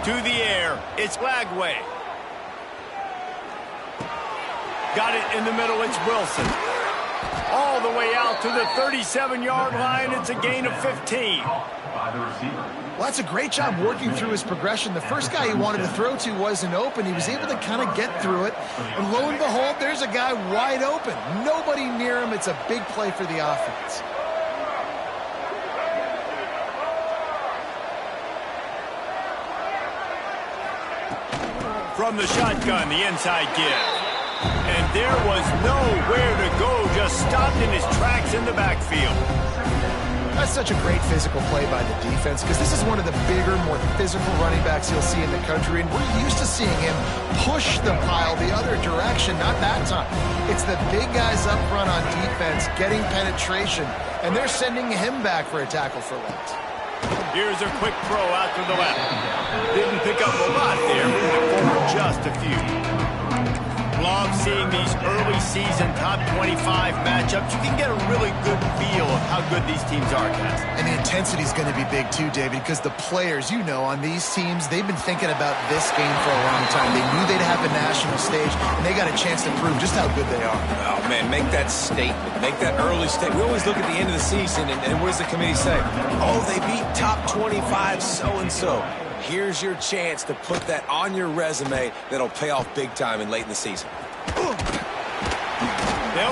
To the air, it's Lagway. Got it in the middle, it's Wilson. All the way out to the 37-yard line, it's a gain of 15. Well, that's a great job working through his progression. The first guy he wanted to throw to wasn't open. He was able to kind of get through it. And lo and behold, there's a guy wide open. Nobody near him. It's a big play for the offense. From the shotgun, the inside give. And there was nowhere to go, just stopped in his tracks in the backfield. That's such a great physical play by the defense because this is one of the bigger, more physical running backs you'll see in the country, and we're used to seeing him push the pile the other direction, not that time. It's the big guys up front on defense getting penetration, and they're sending him back for a tackle for loss. Here's a quick throw out to the left. Didn't pick up a lot there, moving forward just a few. Love seeing these early season top 25 matchups. You can get a really good feel of how good these teams are, guys. And the intensity is going to be big too, David, because the players, you know, on these teams, they've been thinking about this game for a long time. They knew they'd have a national stage, and they got a chance to prove just how good they are. Oh, man, make that statement. Make that early statement. We always look at the end of the season, and what does the committee say? Oh, they beat top 25 so-and-so. Here's your chance to put that on your resume that'll pay off big time and late in the season. They'll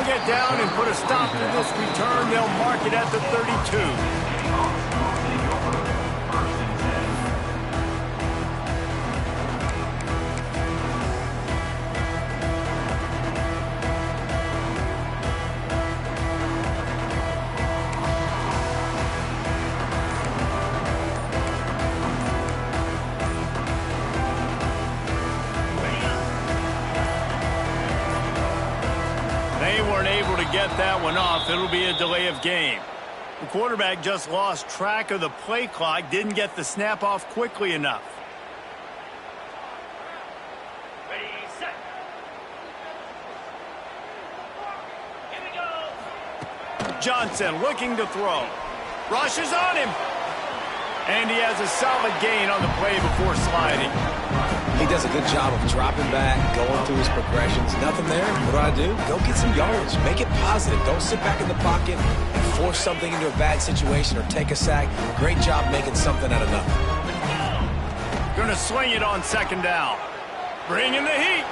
get down and put a stop to this return. They'll mark it at the 32. Get that one off. It'll be a delay of game. The quarterback just lost track of the play clock, didn't get the snap off quickly enough. Ready, set. Here we go. Johnson looking to throw. Rushes on him. And he has a solid gain on the play before sliding. He does a good job of dropping back, going through his progressions. Nothing there. What do? Go get some yards. Make it positive. Don't sit back in the pocket and force something into a bad situation or take a sack. Great job making something out of nothing. Gonna swing it on second down. Bringing the heat.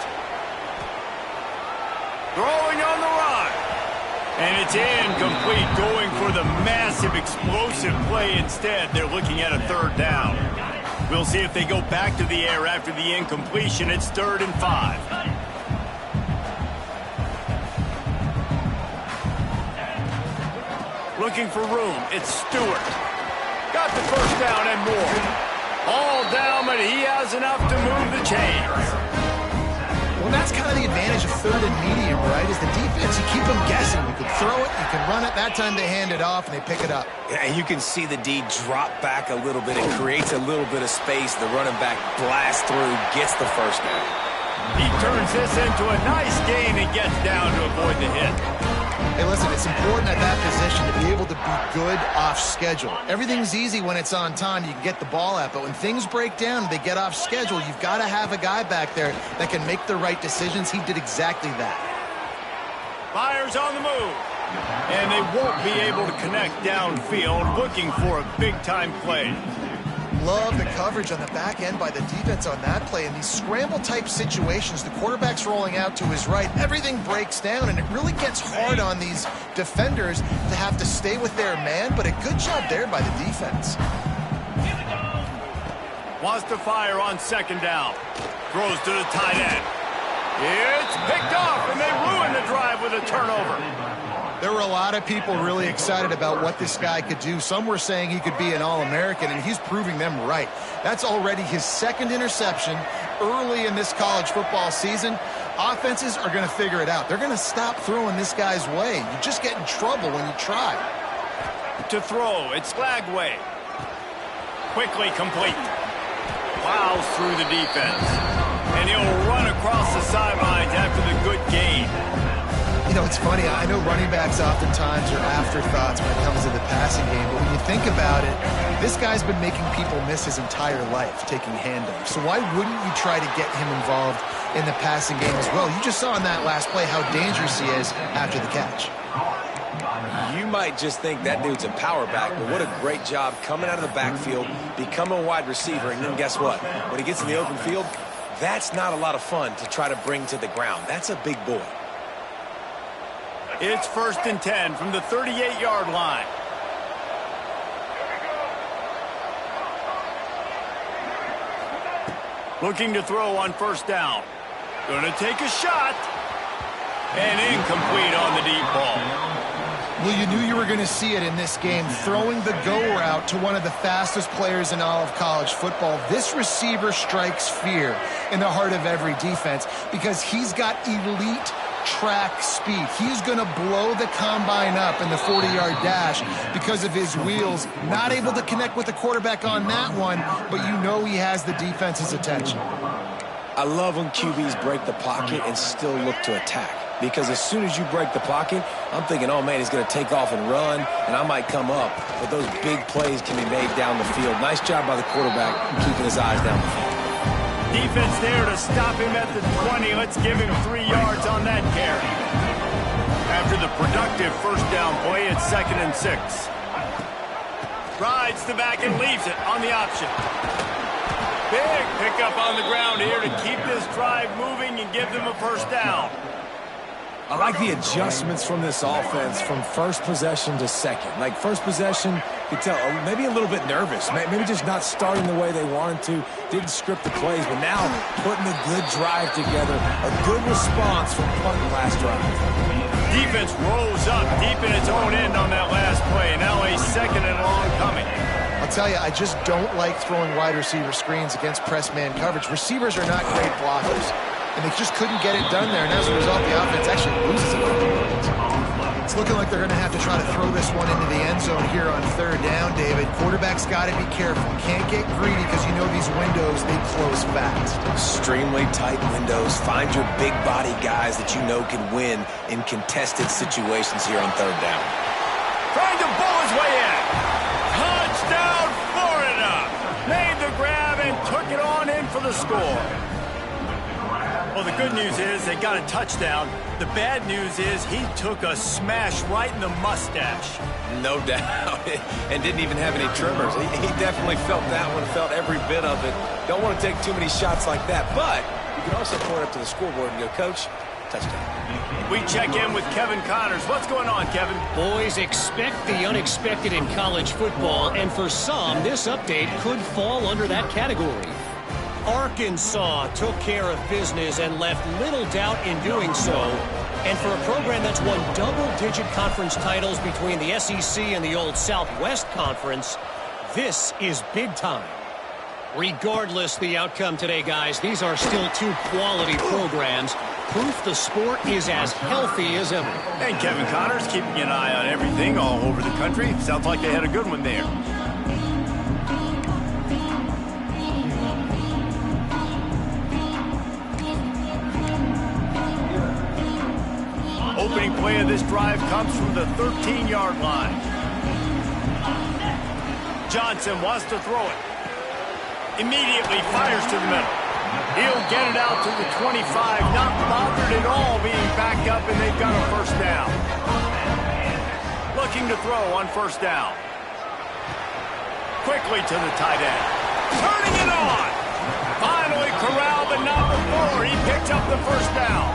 Throwing on the run. And it's incomplete, going for the massive explosive play instead. They're looking at a third down. We'll see if they go back to the air after the incompletion. It's 3rd and 5. Looking for room. It's Stewart. Got the first down and more. All down, but he has enough to move the chains. Well, that's kind of the advantage of 3rd and medium, right? Is the defense, you keep them guessing. You can throw it, you can run it. That time they hand it off and they pick it up. Yeah, and you can see the D drop back a little bit. It creates a little bit of space. The running back blasts through, gets the first down. He turns this into a nice gain and gets down to avoid the hit. Hey, listen, it's important at that position to be able to be good off schedule. Everything's easy when it's on time. You can get the ball out, but when things break down and they get off schedule, you've got to have a guy back there that can make the right decisions. He did exactly that. Fires on the move. And they won't be able to connect downfield, looking for a big-time play. Love the coverage on the back end by the defense on that play. In these scramble-type situations, the quarterback's rolling out to his right. Everything breaks down, and it really gets hard on these defenders to have to stay with their man, but a good job there by the defense. Wants to fire on second down. Throws to the tight end. It's picked off, and they ruin the drive with a turnover. There were a lot of people really excited about what this guy could do. Some were saying he could be an All-American, and he's proving them right. That's already his 2nd interception early in this college football season. Offenses are going to figure it out. They're going to stop throwing this guy's way. You just get in trouble when you try. To throw, it's Lagway. Quickly complete. Plows through the defense. And he'll run across the sidelines after the good gain. You know, it's funny. I know running backs oftentimes are afterthoughts when it comes to the passing game, but when you think about it, This guy's been making people miss his entire life taking handoffs. So why wouldn't you try to get him involved in the passing game as well? You just saw in that last play how dangerous he is after the catch. You might just think that dude's a power back, but what a great job coming out of the backfield, becoming a wide receiver, and then guess what? When he gets in the open field, that's not a lot of fun to try to bring to the ground. That's a big boy. It's 1st and 10 from the 38-yard line. Looking to throw on 1st down. Going to take a shot. And incomplete on the deep ball. Well, you knew you were going to see it in this game, throwing the go route to one of the fastest players in all of college football. This receiver strikes fear in the heart of every defense because he's got elite track speed. He's going to blow the combine up in the 40-yard dash because of his wheels. Not able to connect with the quarterback on that one, but you know he has the defense's attention. I love when QBs break the pocket and still look to attack. Because as soon as you break the pocket, I'm thinking, oh, man, he's going to take off and run, and I might come up. But those big plays can be made down the field. Nice job by the quarterback keeping his eyes down the field. Defense there to stop him at the 20. Let's give him 3 yards on that carry. After the productive 1st down play, it's 2nd and 6. Rides the back and leaves it on the option. Big pickup on the ground here to keep this drive moving and give them a 1st down. I like the adjustments from this offense from 1st possession to 2nd. Like 1st possession, you could tell maybe a little bit nervous. Maybe just not starting the way they wanted to. Didn't script the plays, but now putting a good drive together. A good response from punt last drive. Defense rolls up deep in its own end on that last play. Now a 2nd and long coming. I'll tell you, I just don't like throwing wide receiver screens against press man coverage. Receivers are not great blockers. And they just couldn't get it done there. And as a result, the offense actually loses it. It's looking like they're going to have to try to throw this one into the end zone here on 3rd down, David. Quarterback's got to be careful. Can't get greedy because you know these windows, they close fast. Extremely tight windows. Find your big body guys that you know can win in contested situations here on 3rd down. Trying to bull his way in. Touchdown, Florida. Made the grab and took it on in for the score. Well, the good news is they got a touchdown. The bad news is he took a smash right in the mustache. No doubt. And didn't even have any trimmers. He definitely felt that one, felt every bit of it. Don't want to take too many shots like that. But you can also point up to the scoreboard and go, Coach, touchdown. We check in with Kevin Connors. What's going on, Kevin? Boys, expect the unexpected in college football. And for some, this update could fall under that category. Arkansas took care of business and left little doubt in doing so. And for a program that's won double-digit conference titles between the SEC and the old Southwest Conference, this is big time. Regardless the outcome today, guys, these are still 2 quality programs. Proof the sport is as healthy as ever. And Kevin Connors keeping an eye on everything all over the country. Sounds like they had a good one there. Opening play of this drive comes from the 13-yard line. Johnson wants to throw it. Immediately fires to the middle. He'll get it out to the 25. Not bothered at all being backed up, and they've got a 1st down. Looking to throw on 1st down. Quickly to the tight end. Turning it on. Finally corralled, but not before. He picked up the 1st down.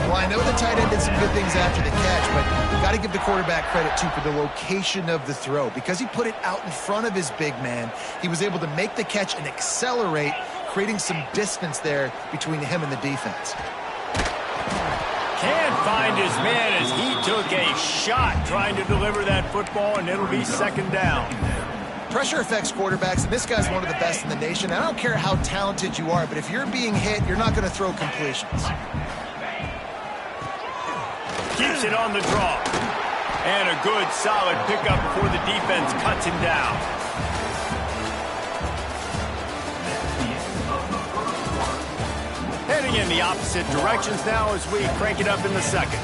Well, I know the tight end did some good things after the catch, but you got to give the quarterback credit, too, for the location of the throw. Because he put it out in front of his big man, he was able to make the catch and accelerate, creating some distance there between him and the defense. Can't find his man as he took a shot trying to deliver that football, and it'll be 2nd down. Pressure affects quarterbacks, and this guy's one of the best in the nation. I don't care how talented you are, but if you're being hit, you're not going to throw completions. Keeps it on the draw. And a good, solid pickup before the defense cuts him down. Heading in the opposite directions now as we crank it up in the 2nd.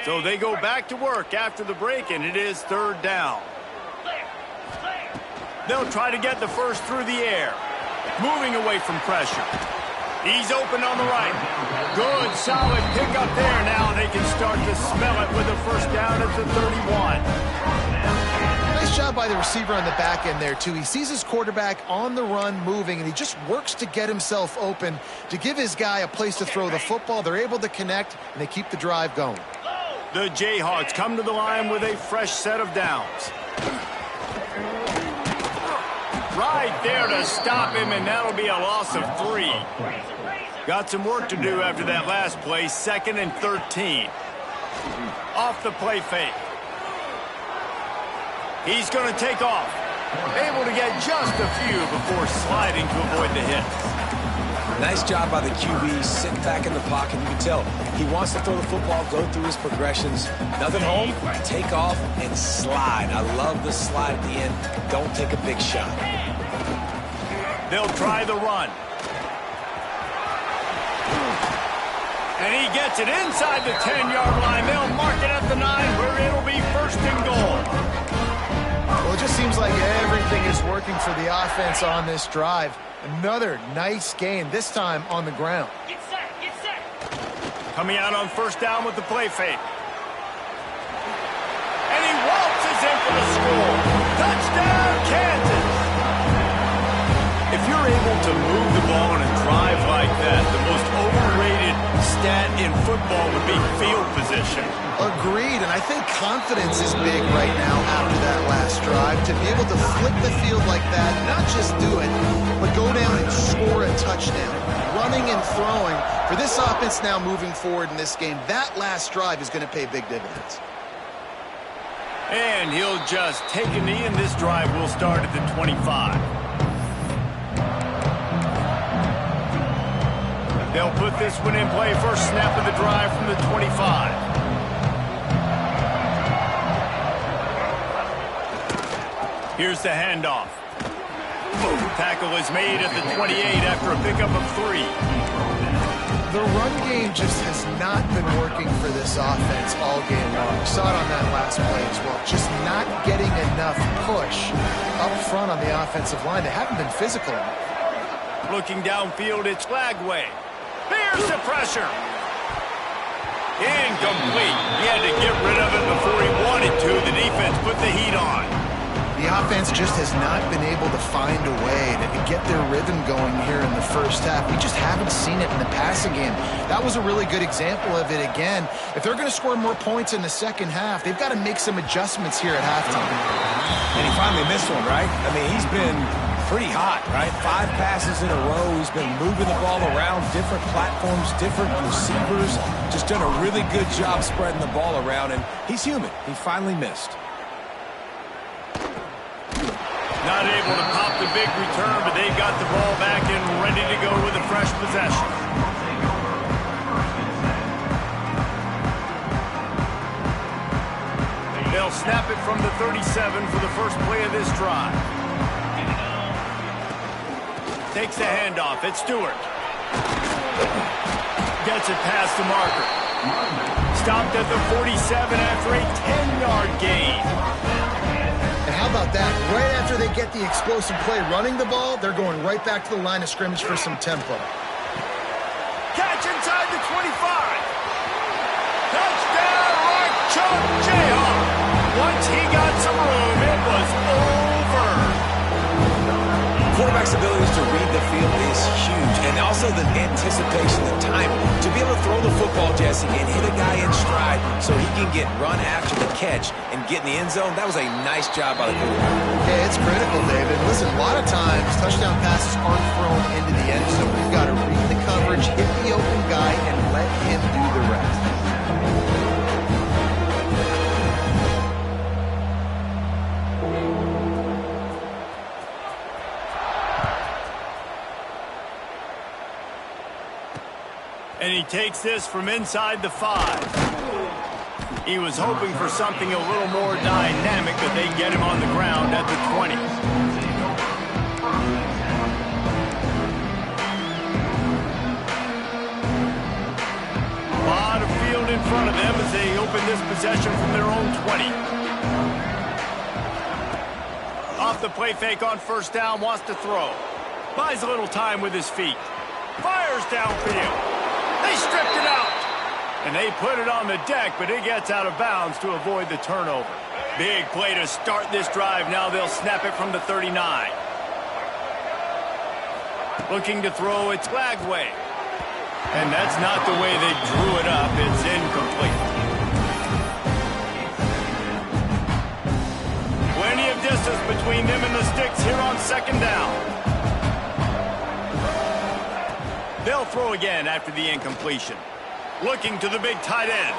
So they go back to work after the break, and it is third down. They'll try to get the first through the air. Moving away from pressure. He's open on the right. Good, solid pickup there. Now they can start to smell it with a first down at the 31. Nice job by the receiver on the back end there, too. He sees his quarterback on the run moving, and he just works to get himself open to give his guy a place to throw the football. They're able to connect, and they keep the drive going. The Jayhawks come to the line with a fresh set of downs. Right there to stop him, and that'll be a loss of 3. Got some work to do after that last play, 2nd and 13. Off the play fake. He's going to take off. Able to get just a few before sliding to avoid the hits. Nice job by the QB, sitting back in the pocket. You can tell he wants to throw the football, go through his progressions. Nothing home, take off, and slide. I love the slide at the end. Don't take a big shot. They'll try the run. And he gets it inside the 10-yard line. They'll mark it at the 9, where it'll be 1st and goal. Well, it just seems like everything is working for the offense on this drive. Another nice gain, this time on the ground. Get set, get set. Coming out on 1st down with the play fake. And he waltzes in for the score. Touchdown, Kansas. If you're able to move the ball in a drive like that, the most overrated stat in football would be field position. Agreed, and I think confidence is big right now after that last drive. To be able to flip the field like that, not just do it, but go down and score a touchdown. Running and throwing. For this offense now moving forward in this game, that last drive is going to pay big dividends. And he'll just take a knee, and this drive will start at the 25. They'll put this one in play. First snap of the drive from the 25. Here's the handoff. Tackle is made at the 28 after a pickup of 3. The run game just has not been working for this offense all game long. We saw it on that last play as well. Just not getting enough push up front on the offensive line. They haven't been physical enough. Looking downfield, it's Flagway. Here's the pressure. Incomplete. He had to get rid of it before he wanted to. The defense put the heat on. The offense just has not been able to find a way to get their rhythm going here in the first half. We just haven't seen it in the passing game. That was a really good example of it again. If they're going to score more points in the second half, they've got to make some adjustments here at halftime. And he finally missed one, right? I mean, he's been pretty hot, right? 5 passes in a row. He's been moving the ball around, different platforms, different receivers. Just done a really good job spreading the ball around, and he's human. He finally missed. Not able to pop the big return, but they've got the ball back and ready to go with a fresh possession. They'll snap it from the 37 for the first play of this drive. Takes the handoff. It's Stewart. Gets it past the marker. Stopped at the 47 after a 10-yard gain. And how about that? Right after they get the explosive play running the ball, they're going right back to the line of scrimmage for some tempo. Catch inside the 25. Touchdown, Rock Chalk Jayhawk. Once he got some room, it was over. Quarterback's abilities to read the field is huge, and also the anticipation, the time to be able to throw the football, Jesse, and hit a guy in stride so he can get run after the catch and get in the end zone. That was a nice job by the quarterback. Yeah, it's critical, David. Listen, a lot of times touchdown passes aren't thrown into the end zone. You've got to read the coverage, hit the open guy, and let him do the rest. And he takes this from inside the 5. He was hoping for something a little more dynamic, but they get him on the ground at the 20. A lot of field in front of them as they open this possession from their own 20. Off the play fake on first down, wants to throw. Buys a little time with his feet. Fires downfield. They stripped it out. And they put it on the deck, but it gets out of bounds to avoid the turnover. Big play to start this drive. Now they'll snap it from the 39. Looking to throw, it's Lagway. And that's not the way they drew it up. It's incomplete. Plenty of distance between them and the sticks here on second down. They'll throw again after the incompletion. Looking to the big tight end.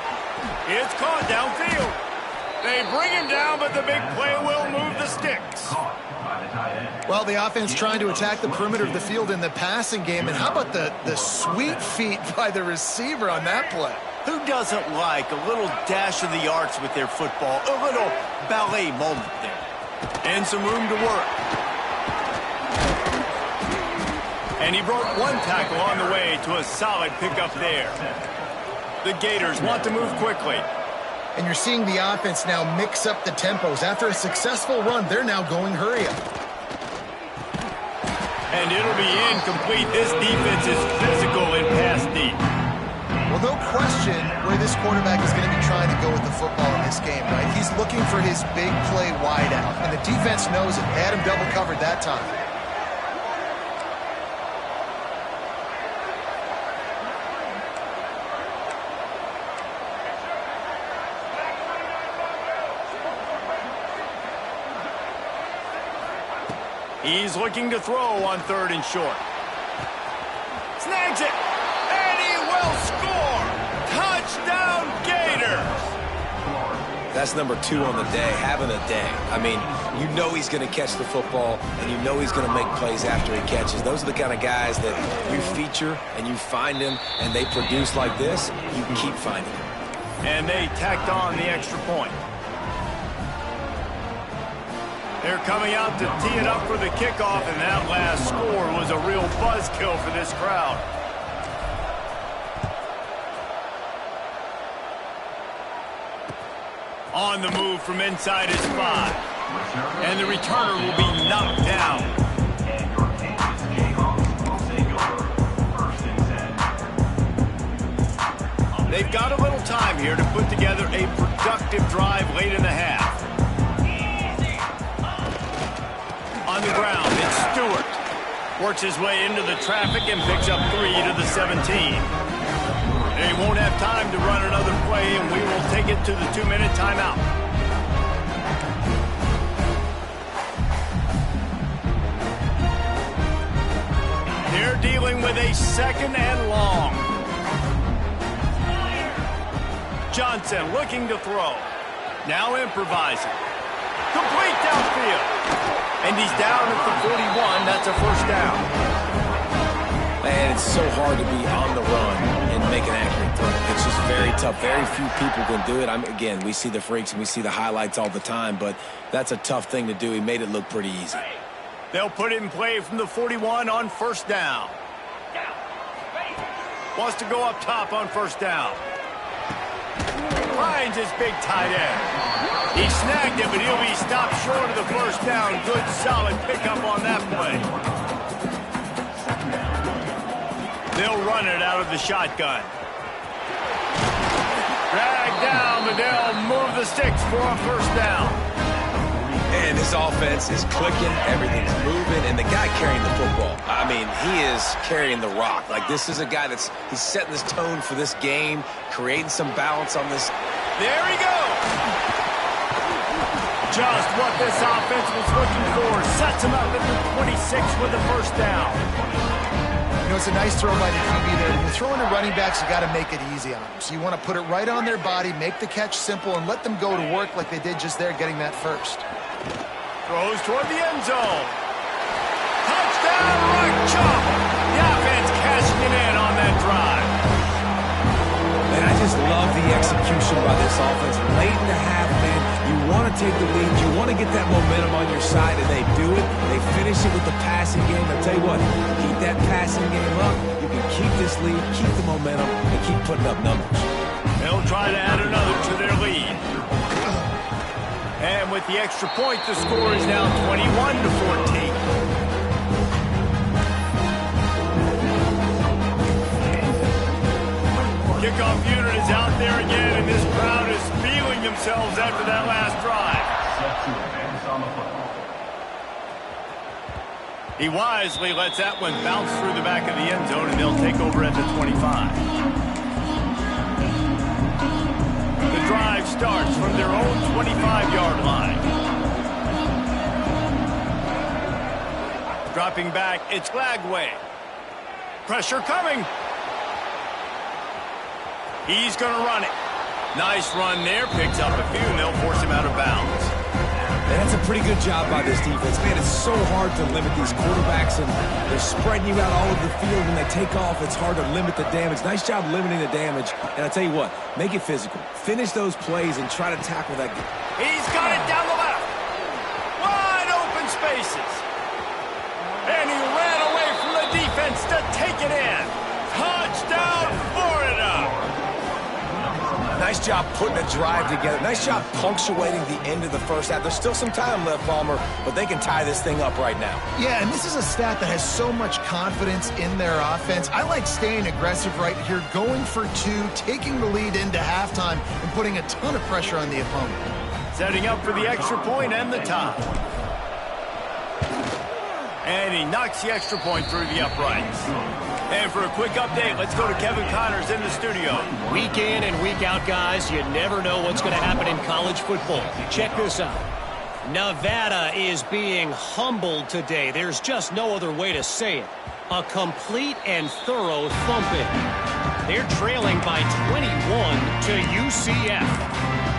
It's caught downfield. They bring him down, but the big play will move the sticks. Well, the offense trying to attack the perimeter of the field in the passing game. And how about the sweet feet by the receiver on that play? Who doesn't like a little dash of the arts with their football? A little ballet moment there. And some room to work. And he broke one tackle on the way to a solid pickup there. The Gators want to move quickly. And you're seeing the offense now mix up the tempos. After a successful run, they're now going hurry up. And it'll be incomplete. This defense is physical in pass deep. Well, no question where this quarterback is going to be trying to go with the football in this game, right? He's looking for his big play wide out, and the defense knows it. They had him double covered that time. He's looking to throw on third and short. Snags it, and he will score! Touchdown, Gators! That's number 2 on the day, having a day. I mean, you know he's going to catch the football, and you know he's going to make plays after he catches. Those are the kind of guys that you feature, and you find them, and they produce like this, you keep finding them. And they tacked on the extra point. They're coming out to tee it up for the kickoff, and that last score was a real buzzkill for this crowd. On the move from inside his 5. And the returner will be knocked down. They've got a little time here to put together a productive drive late in the half. On the ground, it's Stewart. Works his way into the traffic and picks up 3 to the 17. They won't have time to run another play, and we will take it to the 2-minute timeout. They're dealing with a 2nd and long. Johnson looking to throw. Now improvising. Complete downfield. And he's down at the 41. That's a first down. Man, it's so hard to be on the run and make an accurate throw. It's just very tough. Very few people can do it. Again, we see the freaks and we see the highlights all the time, but that's a tough thing to do. He made it look pretty easy. They'll put it in play from the 41 on first down. Wants to go up top on first down. Finds his big tight end. He snagged it, but he'll be stopped short of the first down. Good, solid pickup on that play. They'll run it out of the shotgun. Drag down, but they'll move the sticks for a first down. And this offense is clicking, everything's moving, and the guy carrying the football, I mean, he is carrying the rock. Like, this is a guy he's setting this tone for this game, creating some balance on this. There he goes. Just what this offense was looking for. Sets him up at the 26 with the first down. You know, it's a nice throw by the QB there. When you're throwing to running backs, you got to make it easy on them. So you want to put it right on their body, make the catch simple, and let them go to work like they did just there, getting that first. Throws toward the end zone. Touchdown, right chop. The offense cashing it in on that drive. Man, I just love the execution by this offense. Late in the half, man, you want to take the lead. You want to get that momentum on your side, and they do it. They finish it with the passing game. I'll tell you what, keep that passing game up. You can keep this lead, keep the momentum, and keep putting up numbers. They'll get the extra point. The score is now 21-14. Kickoff unit is out there again, and this crowd is feeling themselves after that last drive. He wisely lets that one bounce through the back of the end zone, and they'll take over at the 25. The drive starts from their own 25-yard line. Dropping back, it's Glagway. Pressure coming. He's going to run it. Nice run there. Picks up a few, and they'll force him out of bounds. And that's a pretty good job by this defense. Man, it's so hard to limit these quarterbacks, and they're spreading you out all over the field. When they take off, it's hard to limit the damage. Nice job limiting the damage. And I tell you what, make it physical. Finish those plays and try to tackle that. He's got it down the left. Wide open spaces. And he ran away from the defense to take it in. Touchdown, Florida. Nice job putting a drive together. Nice job punctuating the end of the first half. There's still some time left, Palmer, but they can tie this thing up right now. Yeah, and this is a stat that has so much confidence in their offense. I like staying aggressive right here, going for two, taking the lead into halftime, and putting a ton of pressure on the opponent. Setting up for the extra point and the tie. And he knocks the extra point through the uprights. And for a quick update, let's go to Kevin Connors in the studio. Week in and week out, guys, you never know what's going to happen in college football. Check this out. Nevada is being humbled today. There's just no other way to say it. A complete and thorough thumping. They're trailing by 21 to UCF.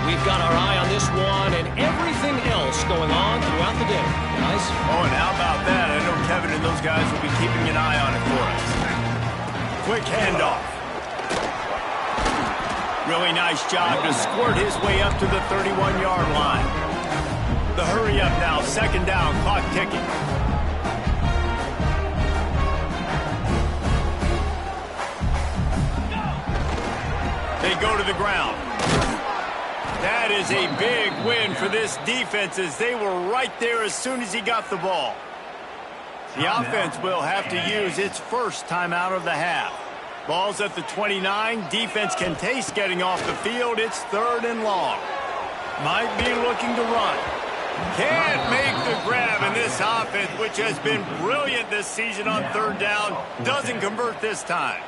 We've got our eye on this one and everything else going on throughout the day. Guys? Oh, and how about that? I know Kevin and those guys will be keeping an eye on it for us. Quick handoff. Really nice job to squirt his way up to the 31-yard line. The hurry up now, second down, clock ticking. They go to the ground. That is a big win for this defense as they were right there as soon as he got the ball. The offense will have to use its first timeout of the half. Ball's at the 29. Defense can taste getting off the field. It's third and long. Might be looking to run. Can't make the grab, and this offense, which has been brilliant this season on third down, doesn't convert this time.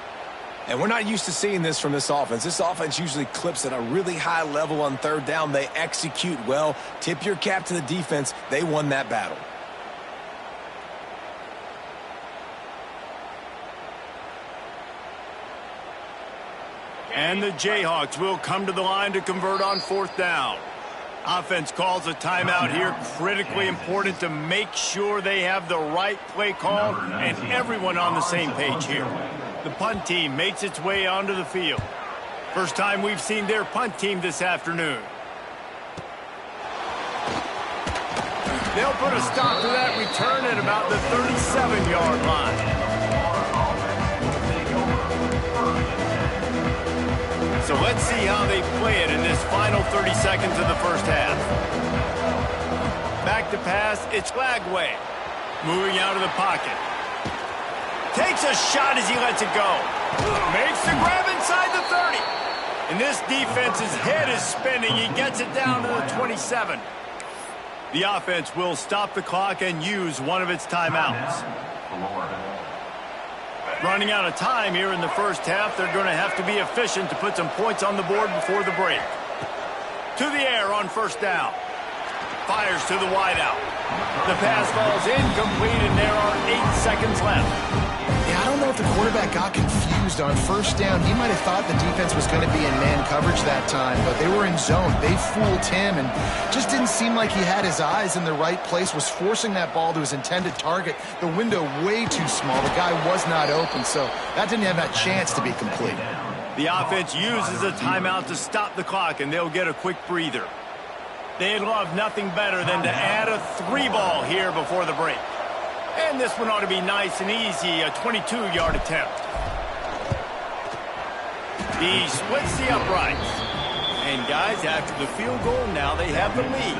And we're not used to seeing this from this offense. This offense usually clips at a really high level on third down. They execute well. Tip your cap to the defense. They won that battle. And the Jayhawks will come to the line to convert on fourth down. Offense calls a timeout here. Critically important to make sure they have the right play call and everyone on the same page here. The punt team makes its way onto the field. First time we've seen their punt team this afternoon. They'll put a stop to that return at about the 37-yard line. So let's see how they play it in this final 30 seconds of the first half. Back to pass, it's Glagway. Moving out of the pocket. Takes a shot as he lets it go. Makes the grab inside the 30. And this defense's head is spinning. He gets it down to the 27. The offense will stop the clock and use one of its timeouts. Running out of time here in the first half. They're going to have to be efficient to put some points on the board before the break. To the air on first down. Fires to the wideout. The pass falls incomplete, and there are 8 seconds left. Yeah, I don't know if the quarterback got confused on first down. He might have thought the defense was going to be in man coverage that time, but they were in zone. They fooled him and just didn't seem like he had his eyes in the right place, was forcing that ball to his intended target. The window way too small. The guy was not open, so that didn't have that chance to be complete. The offense uses a timeout to stop the clock, and they'll get a quick breather. They'd love nothing better than to add a 3-ball here before the break. And this one ought to be nice and easy, a 22-yard attempt. He splits the uprights. And guys. After the field goal, now they have the lead.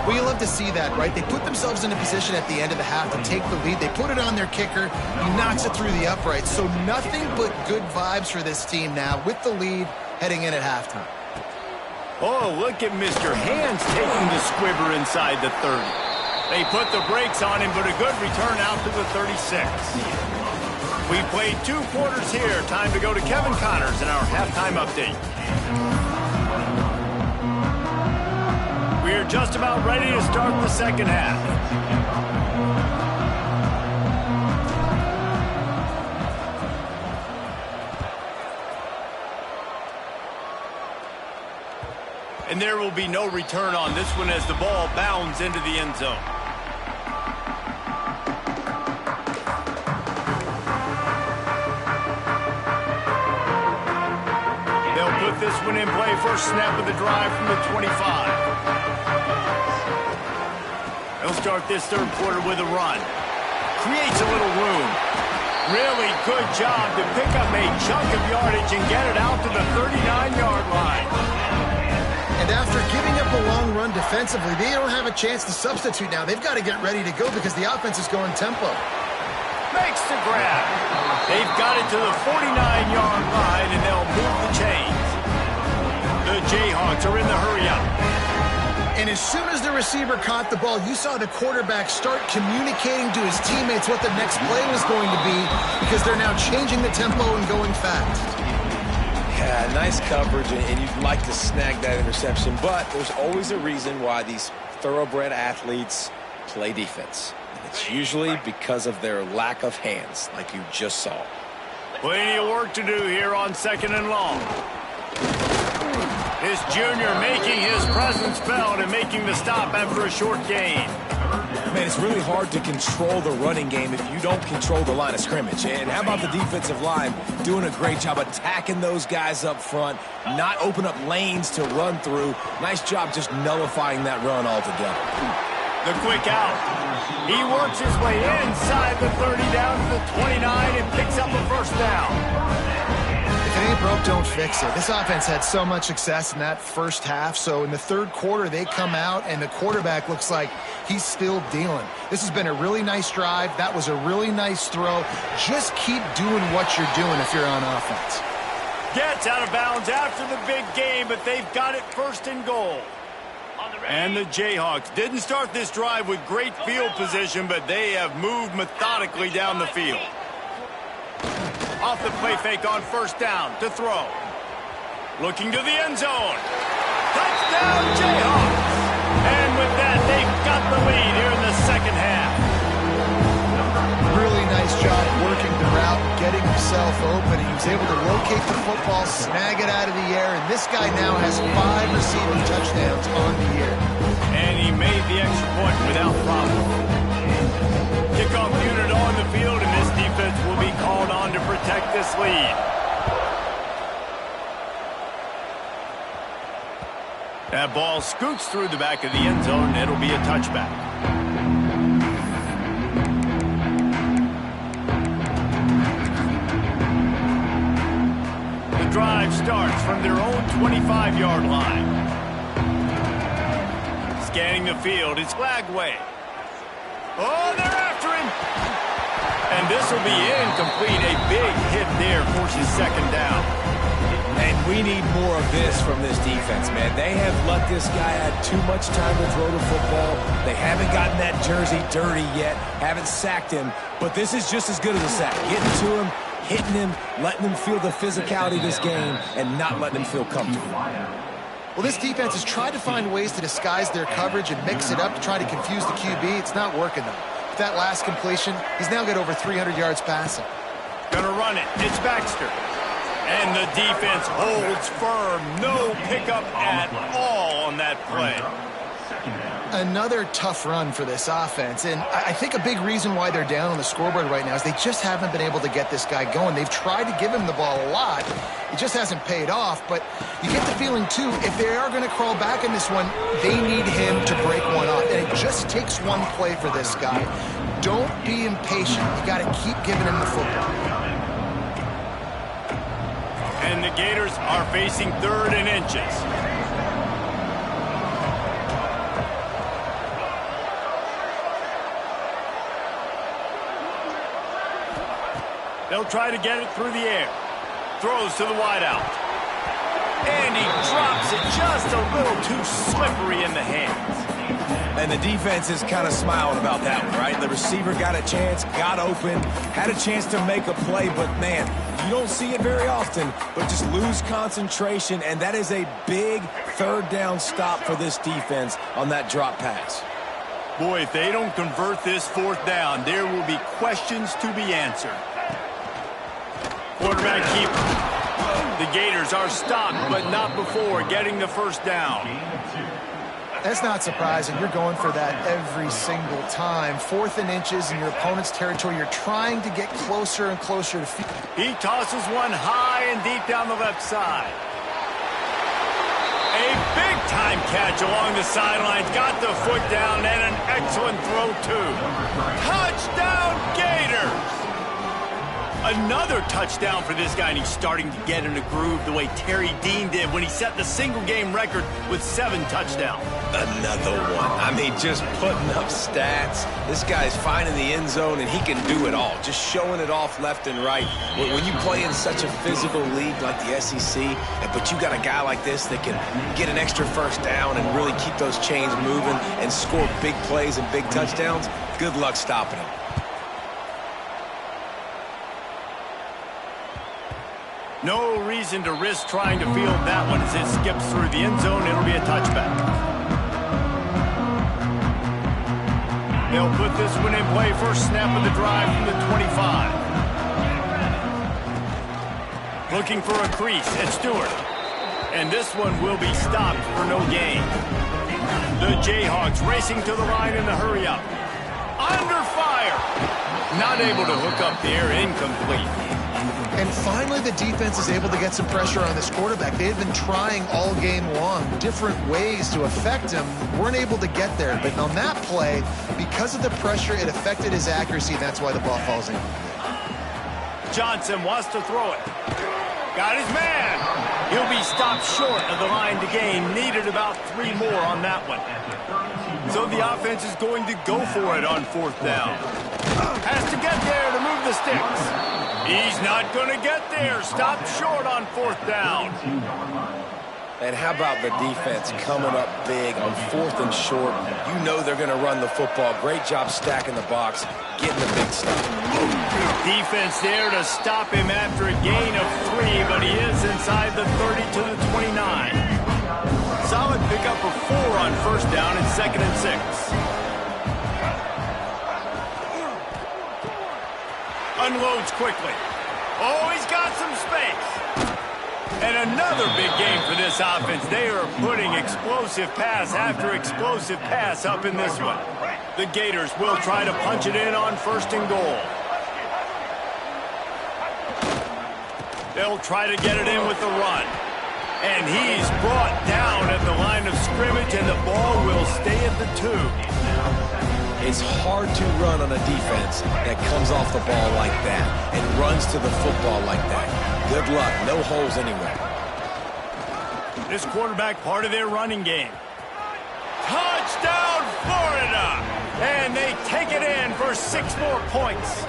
Well, you love to see that, right? They put themselves in a position at the end of the half to take the lead. They put it on their kicker. He knocks it through the uprights. So nothing but good vibes for this team now with the lead heading in at halftime. Oh, look at Mr. Hands taking the squibber inside the 30. They put the brakes on him, but a good return out to the 36. We played 2 quarters here. Time to go to Kevin Connors in our halftime update. We're just about ready to start the second half. And there will be no return on this one as the ball bounds into the end zone. They'll put this one in play. First snap of the drive from the 25. They'll start this third quarter with a run. Creates a little room. Really good job to pick up a chunk of yardage and get it out to the 39-yard line. And after giving up a long run defensively, they don't have a chance to substitute now. They've got to get ready to go because the offense is going tempo. Makes the grab. They've got it to the 49-yard line, and they'll move the chains. The Jayhawks are in the hurry-up. And as soon as the receiver caught the ball, you saw the quarterback start communicating to his teammates what the next play was going to be because they're now changing the tempo and going fast. Yeah, nice coverage, and you'd like to snag that interception, but there's always a reason why these thoroughbred athletes play defense. And it's usually because of their lack of hands, like you just saw. Plenty of work to do here on 2nd and long. This junior making his presence felt and making the stop after a short gain. Man, it's really hard to control the running game if you don't control the line of scrimmage. And how about the defensive line doing a great job attacking those guys up front, not open up lanes to run through. Nice job just nullifying that run altogether. The quick out. He works his way inside the 30 down to the 29 and picks up a first down. If it ain't broke, don't fix it. This offense had so much success in that first half, so in the third quarter, they come out, and the quarterback looks like he's still dealing. This has been a really nice drive. That was a really nice throw. Just keep doing what you're doing if you're on offense. Gets out of bounds after the big game, but they've got it 1st and goal. And the Jayhawks didn't start this drive with great field position, but they have moved methodically down the field. Off the play fake on 1st down to throw. Looking to the end zone. Touchdown, Jayhawks! And with that, they've got the lead here in the second half. Really nice job working the route, getting himself open. He was able to locate the football, snag it out of the air, and this guy now has 5 receiving touchdowns on the year. And he made the extra point without problem. Kickoff unit on the field, and this defense will be called on to protect this lead. That ball scoots through the back of the end zone, and it'll be a touchback. The drive starts from their own 25-yard line. Scanning the field, it's Lagway. Oh, they're after him. And this will be incomplete. A big hit there forces 2nd down. And we need more of this from this defense, man. They have let this guy have too much time to throw the football. They haven't gotten that jersey dirty yet, haven't sacked him. But this is just as good as a sack. Getting to him, hitting him, letting him feel the physicality of this game, and not letting him feel comfortable. Well, this defense has tried to find ways to disguise their coverage and mix it up to try to confuse the QB. It's not working, though. With that last completion, he's now got over 300 yards passing. Gonna run it. It's Baxter. And the defense holds firm. No pickup at all on that play. Another tough run for this offense, and I think a big reason why they're down on the scoreboard right now is they just haven't been able to get this guy going. They've tried to give him the ball a lot. It just hasn't paid off, but you get the feeling, too, if they are going to crawl back in this one, they need him to break one off, and it just takes one play for this guy. Don't be impatient. You got to keep giving him the football. And the Gators are facing 3rd and inches. They'll try to get it through the air. Throws to the wideout. And he drops it just a little too slippery in the hands. And the defense is kind of smiling about that one, right? The receiver got a chance, got open, had a chance to make a play, but man, you don't see it very often, but just lose concentration, and that is a big 3rd down stop for this defense on that drop pass. Boy, if they don't convert this 4th down, there will be questions to be answered. Quarterback keeper. The Gators are stopped, but not before getting the 1st down. That's not surprising. You're going for that every single time. 4th and inches in your opponent's territory. You're trying to get closer and closer to field. He tosses one high and deep down the left side. A big-time catch along the sidelines. Got the foot down and an excellent throw, too. Touchdown, Gators! Another touchdown for this guy, and he's starting to get in a groove the way Terry Dean did when he set the single-game record with 7 touchdowns. Another one. I mean, just putting up stats. This guy's finding the end zone, and he can do it all. Just showing it off left and right. When you play in such a physical league like the SEC, but you got a guy like this that can get an extra 1st down and really keep those chains moving and score big plays and big touchdowns, good luck stopping him. No reason to risk trying to field that one as it skips through the end zone. It'll be a touchback. They'll put this one in play. First snap of the drive from the 25. Looking for a crease at Stewart. And this one will be stopped for no gain. The Jayhawks racing to the line in the hurry-up. Under fire. Not able to hook up there. Incomplete. And finally, the defense is able to get some pressure on this quarterback. They had been trying all game long, different ways to affect him. Weren't able to get there. But on that play, because of the pressure, it affected his accuracy, and that's why the ball falls in. Johnson wants to throw it. Got his man. He'll be stopped short of the line to gain. Needed about 3 more on that one. So the offense is going to go for it on 4th down. Has to get there to move the sticks. He's not going to get there. Stopped short on 4th down. And how about the defense coming up big on 4th and short? You know they're going to run the football. Great job stacking the box, getting the big stuff. Defense there to stop him after a gain of 3, but he is inside the 30 to the 29. Solid pickup of 4 on 1st down and 2nd and 6. Unloads quickly. Oh, he's got some space. And another big game for this offense. They are putting explosive pass after explosive pass up in this one. The Gators will try to punch it in on 1st and goal. They'll try to get it in with the run. And he's brought down at the line of scrimmage, and the ball will stay at the 2. It's hard to run on a defense that comes off the ball like that and runs to the football like that. Good luck. No holes anywhere. This quarterback part of their running game. Touchdown, Florida! And they take it in for 6 more points.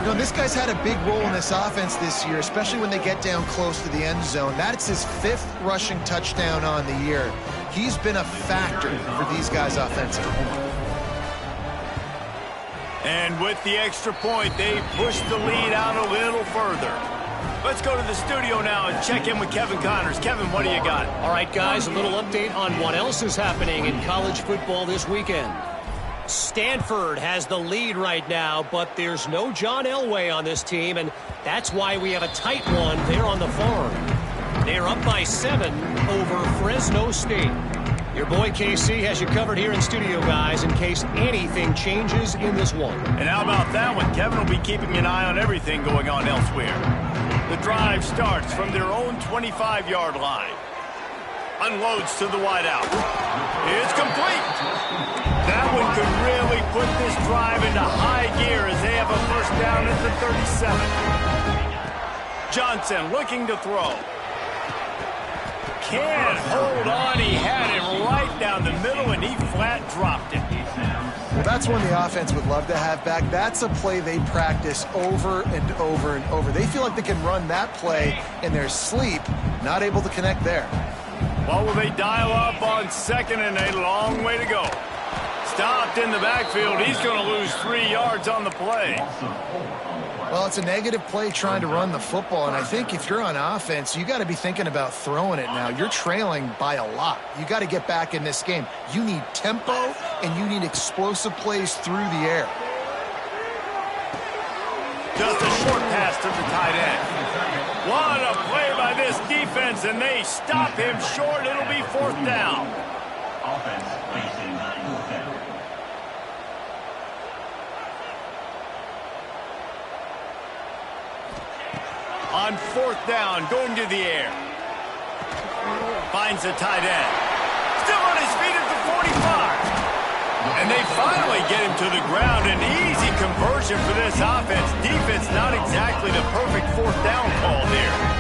You know, this guy's had a big role in this offense this year, especially when they get down close to the end zone. That's his 5th rushing touchdown on the year. He's been a factor for these guys offensively. And with the extra point, they push the lead out a little further. Let's go to the studio now and check in with Kevin Connors. Kevin, what do you got? All right, guys, a little update on what else is happening in college football this weekend. Stanford has the lead right now, but there's no John Elway on this team, and that's why we have a tight one there on the farm. They're up by 7 over Fresno State. Your boy KC has you covered here in studio, guys, in case anything changes in this one. And how about that one? Kevin will be keeping an eye on everything going on elsewhere. The drive starts from their own 25-yard line. Unloads to the wideout. It's complete. That one could really put this drive into high gear as they have a 1st down at the 37. Johnson looking to throw. Can't hold on. He had him right down the middle, and he flat dropped it. Well, that's one the offense would love to have back. That's a play they practice over and over and over. They feel like they can run that play in their sleep, not able to connect there. Well, will they dial up on second and a long way to go? Stopped in the backfield. He's going to lose 3 yards on the play. Well, it's a negative play trying to run the football, and I think if you're on offense, you got to be thinking about throwing it now. You're trailing by a lot. You got to get back in this game. You need tempo, and you need explosive plays through the air. Just a short pass to the tight end. What a play by this defense, and they stop him short. It'll be 4th down. Offense facing 9-10. On 4th down, going to the air. Finds the tight end. Still on his feet at the 45. And they finally get him to the ground. An easy conversion for this offense. Defense not exactly the perfect 4th down call there.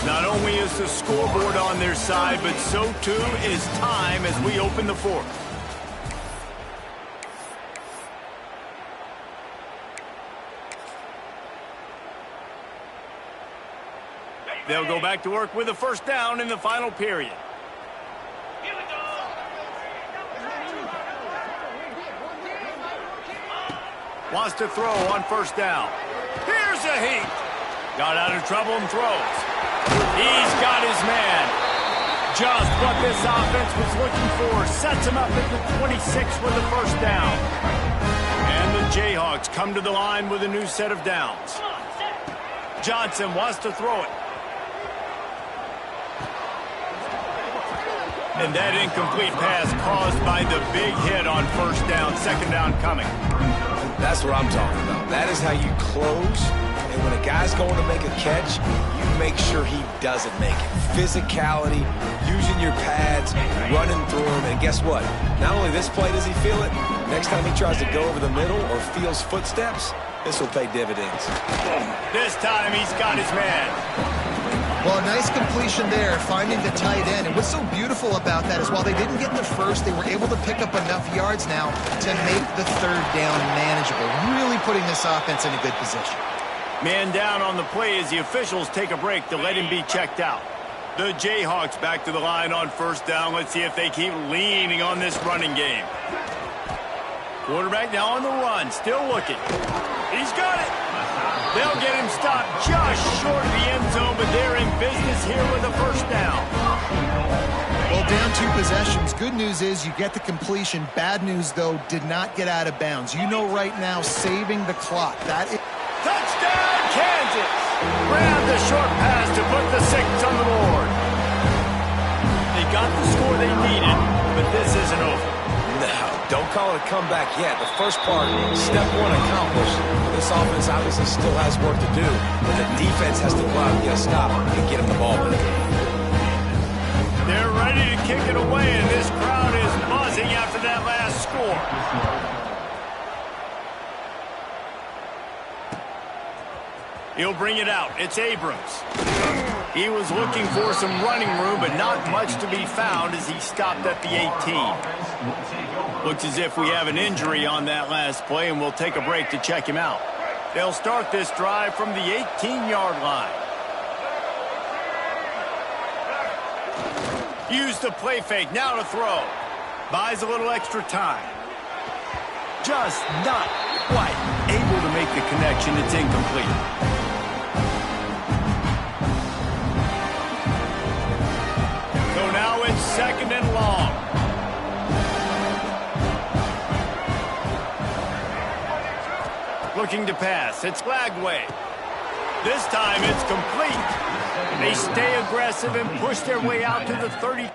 Not only is the scoreboard on their side, but so too is time as we open the 4th. They'll go back to work with a 1st down in the final period. Wants to throw on 1st down. Here's a heat. Got out of trouble and throws. He's got his man. Just what this offense was looking for. Sets him up at the 26 with the 1st down. And the Jayhawks come to the line with a new set of downs. Johnson wants to throw it. And that incomplete pass caused by the big hit on 1st down. 2nd down coming. That's what I'm talking about. That is how you close. And when a guy's going to make a catch, you make sure he doesn't make it. Physicality, using your pads, running through him. And guess what? Not only this play does he feel it, next time he tries to go over the middle or feels footsteps, this will pay dividends. This time he's got his man. Well, a nice completion there, finding the tight end. And what's so beautiful about that is while they didn't get the first, they were able to pick up enough yards now to make the 3rd down manageable. Really putting this offense in a good position. Man down on the play as the officials take a break to let him be checked out. The Jayhawks back to the line on 1st down. Let's see if they keep leaning on this running game. Quarterback now on the run, still looking. He's got it. They'll get him stopped just short of the end zone, but they're in business here with a 1st down. Well, down 2 possessions. Good news is you get the completion. Bad news, though, did not get out of bounds. You know right now, saving the clock. That is... Touchdown, Kansas! Grab the short pass to put the 6 on the board. They got the score they needed, but this isn't over. No, don't call it a comeback yet. The first part, step 1 accomplished. This offense obviously still has work to do, but the defense has to go out and get a stop and get him the ball back. They're ready to kick it away, and this crowd is buzzing after that last score. He'll bring it out. It's Abrams. He was looking for some running room, but not much to be found as he stopped at the 18. Looks as if we have an injury on that last play, and we'll take a break to check him out. They'll start this drive from the 18-yard line. Use the play fake, now to throw. Buys a little extra time. Just not quite able to make the connection. It's incomplete. So now it's 2nd and long. Looking to pass. It's Lagway. This time it's complete. They stay aggressive and push their way out to the 30.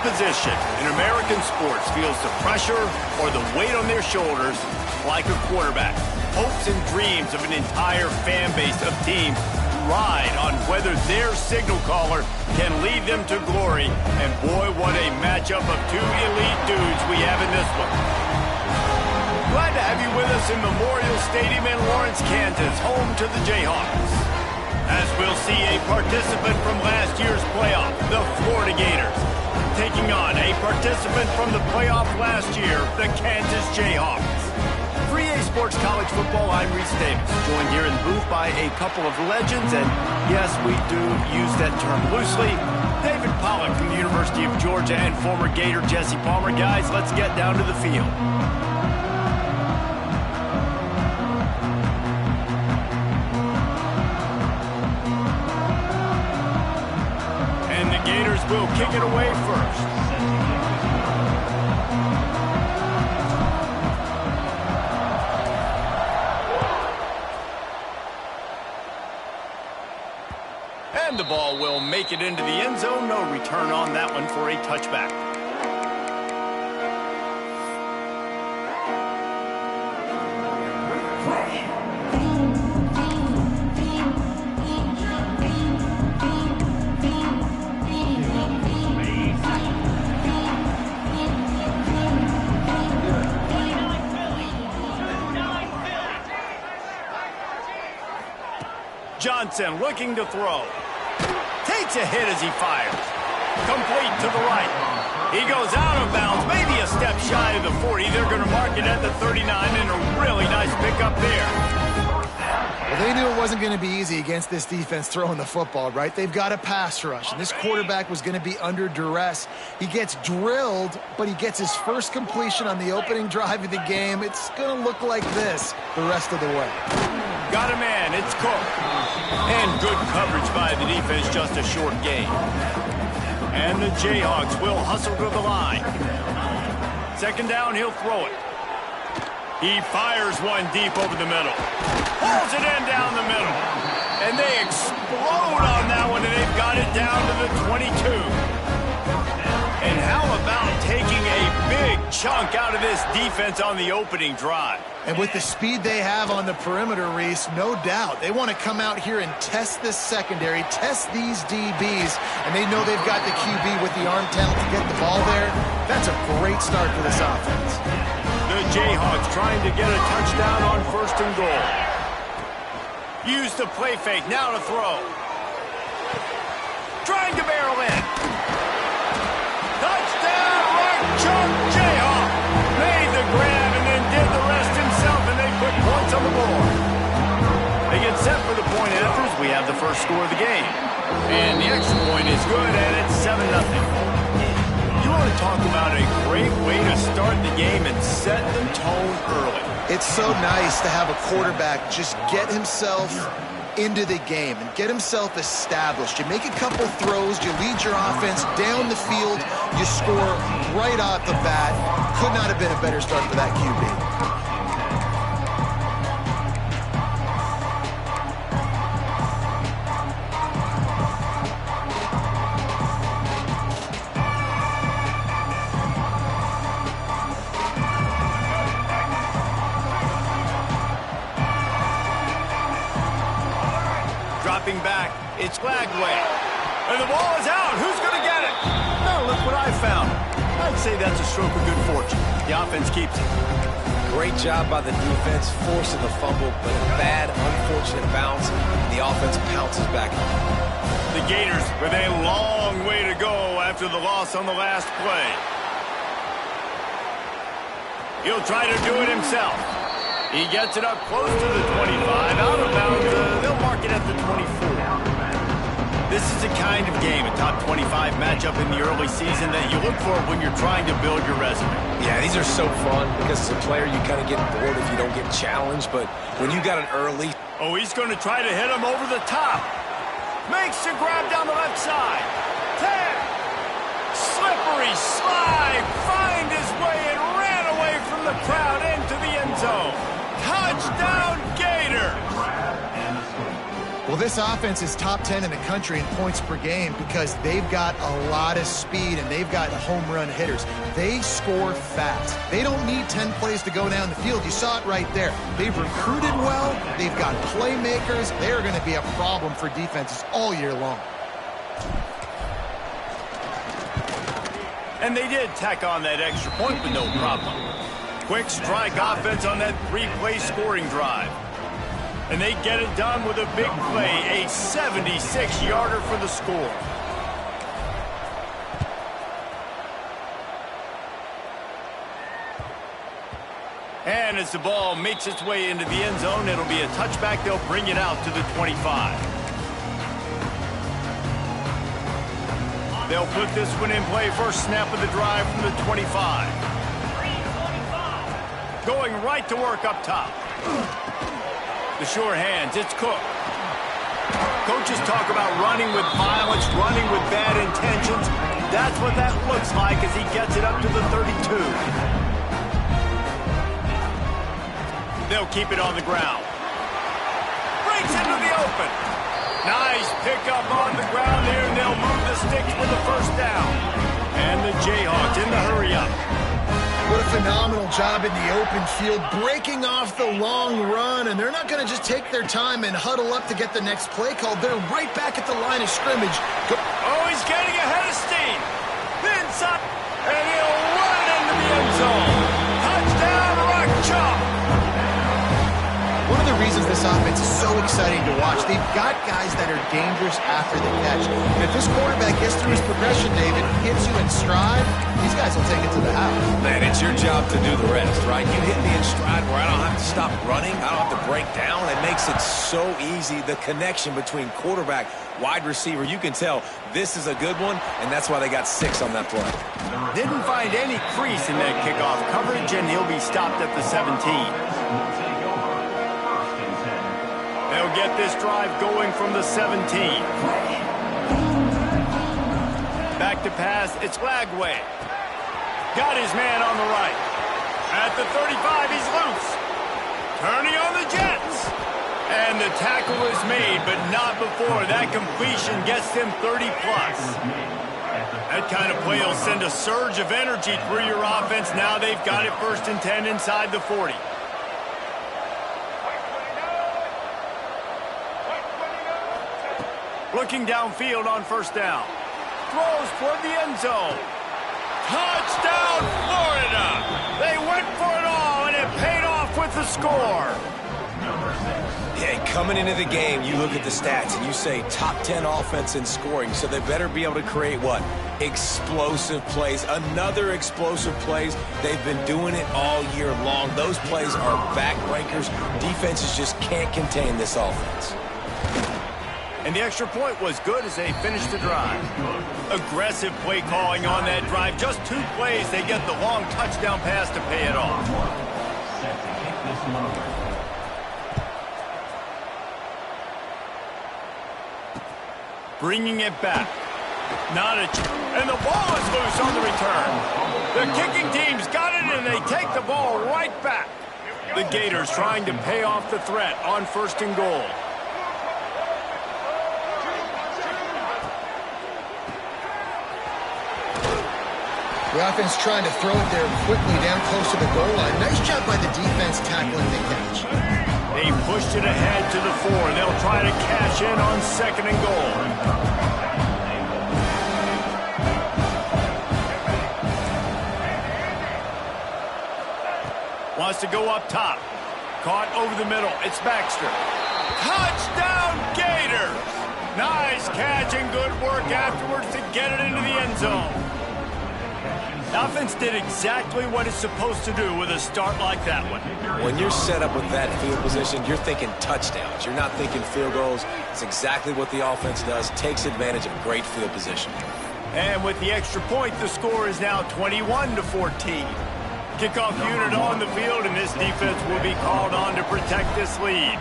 position in American sports feels the pressure or the weight on their shoulders like a quarterback. Hopes and dreams of an entire fan base of teams ride on whether their signal caller can lead them to glory. And boy, what a matchup of two elite dudes we have in this one. Glad to have you with us in Memorial Stadium in Lawrence, Kansas, home to the Jayhawks. As we'll see a participant from last year's playoff, the Florida Gators, taking on a participant from the playoff last year, the Kansas Jayhawks. 3A Sports College Football, I'm Reese Davis, joined here in the booth by a couple of legends, and yes, we do use that term loosely. David Pollack from the University of Georgia and former Gator Jesse Palmer. Guys, let's get down to the field. Gators will kick it away first. And the ball will make it into the end zone. No return on that one for a touchback. Johnson looking to throw. Takes a hit as he fires. Complete to the right. He goes out of bounds, maybe a step shy of the 40. They're going to mark it at the 39, and a really nice pickup there. Well, they knew it wasn't going to be easy against this defense throwing the football, right? They've got a pass rush, and this quarterback was going to be under duress. He gets drilled, but he gets his first completion on the opening drive of the game. It's going to look like this the rest of the way. Got a man, it's Cook. And good coverage by the defense, just a short gain. And the Jayhawks will hustle to the line. Second down, he'll throw it. He fires one deep over the middle. Pulls it in down the middle. And they explode on that one, and they've got it down to the 22. And how about taking a big chunk out of this defense on the opening drive? And with the speed they have on the perimeter, Reese, no doubt, they want to come out here and test this secondary, test these DBs, and they know they've got the QB with the arm talent to get the ball there. That's a great start for this offense. The Jayhawks trying to get a touchdown on first and goal. Use the play fake, now to throw. Trying to barrel in. Touchdown, Mark Chunk Jayhawk. Made the grab and then did the rest himself, and they put points on the board. They get set for the point afters. We have the first score of the game. And the extra point is good, and it's 7-0. You want to talk about a great way to start the game and set the tone early. It's so nice to have a quarterback just get himself into the game and get himself established. You make a couple throws, you lead your offense down the field, you score right off the bat. Could not have been a better start for that QB. Back, it's Lagway. And the ball is out. Who's going to get it? Oh, look what I found. I'd say that's a stroke of good fortune. The offense keeps it. Great job by the defense, forcing the fumble, but a bad, unfortunate bounce, and the offense pounces back on it. The Gators with a long way to go after the loss on the last play. He'll try to do it himself. He gets it up close to the 25, out of bounds. They'll mark it at the 24. This is the kind of game, a top 25 matchup in the early season that you look for when you're trying to build your resume. Yeah, these are so fun because as a player you kind of get bored if you don't get challenged, but when you got an early... Oh, he's going to try to hit him over the top. Makes the grab down the left side. 10. Slippery slide. Find his way and ran away from the crowd into the end zone. Touchdown, Gators! Well, this offense is top 10 in the country in points per game because they've got a lot of speed and they've got home run hitters. They score fast. They don't need 10 plays to go down the field. You saw it right there. They've recruited well. They've got playmakers. They're going to be a problem for defenses all year long. And they did tack on that extra point with no problem. Quick strike offense on that 3-play scoring drive. And they get it done with a big play, a 76-yarder for the score. And as the ball makes its way into the end zone, it'll be a touchback. They'll bring it out to the 25. They'll put this one in play. First snap of the drive from the 25. Going right to work up top. The sure hands, it's Cook. Coaches talk about running with violence, running with bad intentions. That's what that looks like as he gets it up to the 32. They'll keep it on the ground. Breaks into the open. Nice pickup on the ground there, and they'll move the sticks for the first down. And the Jayhawks in the hurry-up. What a phenomenal job in the open field, breaking off the long run, and they're not going to just take their time and huddle up to get the next play called. They're right back at the line of scrimmage. Oh, he's getting ahead of steam. Inside, and he'll run it into the end zone. Touchdown, Rock Chalk. One of the reasons this offense is so exciting to watch, they've got guys that are dangerous after the catch. And if this quarterback gets through his progression, David, hits you in stride, these guys will take it to the house. Man, it's your job to do the rest, right? You hit me in stride where I don't have to stop running. I don't have to break down. It makes it so easy, the connection between quarterback, wide receiver. You can tell this is a good one, and that's why they got 6 on that play. Didn't find any crease in that kickoff coverage, and he'll be stopped at the 17. They'll get this drive going from the 17. Back to pass, it's Lagway. Got his man on the right. At the 35, he's loose. Turning on the Jets. And the tackle is made, but not before. That completion gets them 30-plus. That kind of play will send a surge of energy through your offense. Now they've got it 1st and 10 inside the 40. Looking downfield on 1st down. Throws toward the end zone. Touchdown, Florida! They went for it all, and it paid off with the score. Yeah, coming into the game, you look at the stats, and you say top 10 offense in scoring, so they better be able to create what? Explosive plays. Another explosive plays. They've been doing it all year long. Those plays are backbreakers. Defenses just can't contain this offense. And the extra point was good as they finished the drive. Aggressive play calling on that drive. Just 2 plays, they get the long touchdown pass to pay it off. Bringing it back. Not a and the ball is loose on the return. The kicking team's got it, and they take the ball right back. The Gators trying to pay off the threat on 1st and goal. The offense trying to throw it there quickly down close to the goal line. Nice job by the defense tackling the catch. They pushed it ahead to the 4. They'll try to cash in on 2nd and goal. Wants to go up top. Caught over the middle. It's Baxter. Touchdown, Gators! Nice catch and good work afterwards to get it into the end zone. The offense did exactly what it's supposed to do with a start like that one. When you're set up with that field position, you're thinking touchdowns. You're not thinking field goals. It's exactly what the offense does. Takes advantage of great field position. And with the extra point, the score is now 21-14. Kickoff unit on the field, and this defense will be called on to protect this lead.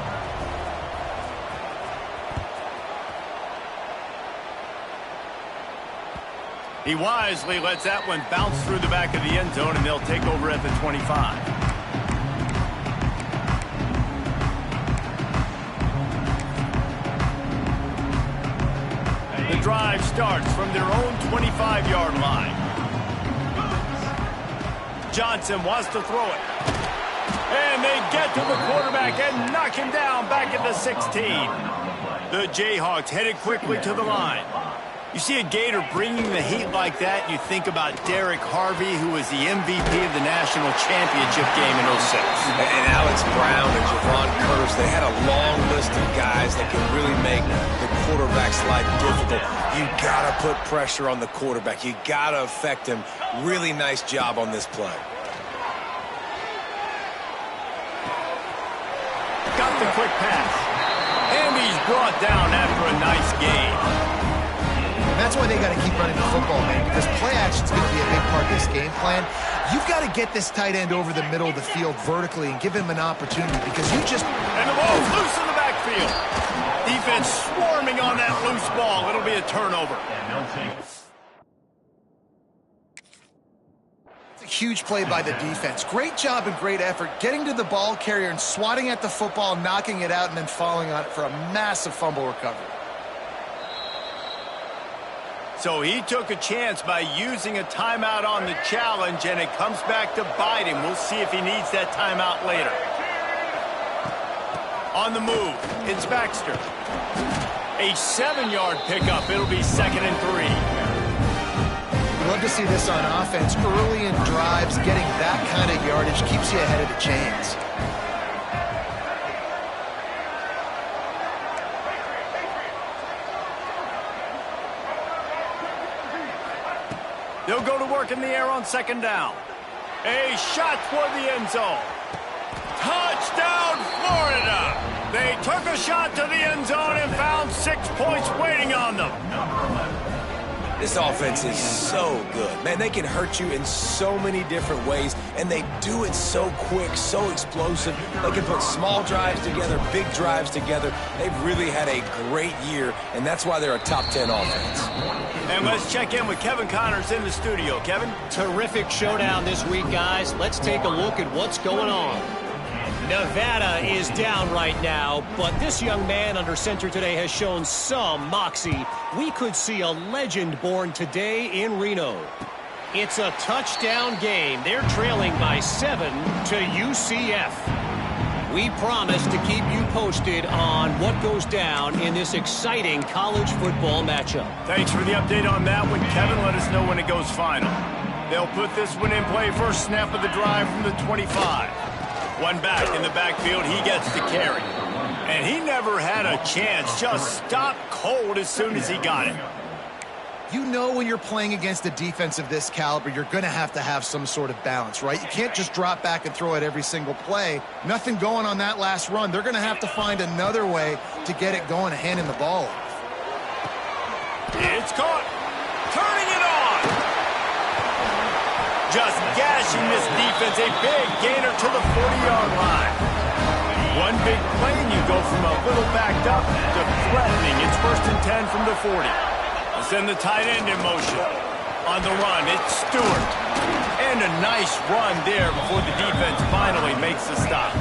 He wisely lets that one bounce through the back of the end zone, and they'll take over at the 25. drive starts from their own 25-yard line. Johnson wants to throw it. And they get to the quarterback and knock him down back at the 16. The Jayhawks headed quickly to the line. You see a Gator bringing the heat like that, and you think about Derek Harvey, who was the MVP of the national championship game in 06. And Alex Brown and Javon Curtis, they had a long list of guys that could really make the quarterback's life difficult. You got to put pressure on the quarterback. You got to affect him. Really nice job on this play. Got the quick pass. And he's brought down after a nice game. That's why they got to keep running the football, man, because play action is going to be a big part of this game plan. You've got to get this tight end over the middle of the field vertically and give him an opportunity because you just... And the ball's loose in the backfield. Defense swarming on that loose ball. It'll be a turnover. It's a huge play by the defense. Great job and great effort getting to the ball carrier and swatting at the football, knocking it out, and then falling on it for a massive fumble recovery. So he took a chance by using a timeout on the challenge, and it comes back to bite him. We'll see if he needs that timeout later. On the move, it's Baxter. A 7-yard pickup. It'll be 2nd and 3. We'd love to see this on offense. Early in drives, getting that kind of yardage keeps you ahead of the chains. They'll go to work in the air on 2nd down. A shot toward the end zone. Touchdown, Florida! They took a shot to the end zone and found 6 points waiting on them. This offense is so good. Man, they can hurt you in so many different ways, and they do it so quick, so explosive. They can put small drives together, big drives together. They've really had a great year, and that's why they're a top 10 offense. And let's check in with Kevin Connors in the studio. Kevin? Terrific showdown this week, guys. Let's take a look at what's going on. Nevada is down right now, but this young man under center today has shown some moxie. We could see a legend born today in Reno. It's a touchdown game. They're trailing by 7 to UCF. We promise to keep you posted on what goes down in this exciting college football matchup. Thanks for the update on that one, Kevin. Let us know when it goes final. They'll put this one in play. First snap of the drive from the 25. One back in the backfield. He gets the carry. And he never had a chance. Just stopped cold as soon as he got it. You know when you're playing against a defense of this caliber, you're going to have some sort of balance, right? You can't just drop back and throw it every single play. Nothing going on that last run. They're going to have to find another way to get it going, handing the ball off. It's caught. Turning it on. Just gashing this defense. A big gainer to the 40-yard line. One big play and you go from a little backed up to threatening. It's 1st and 10 from the 40. Send the tight end in motion. On the run, it's Stewart. And a nice run there before the defense finally makes the stop.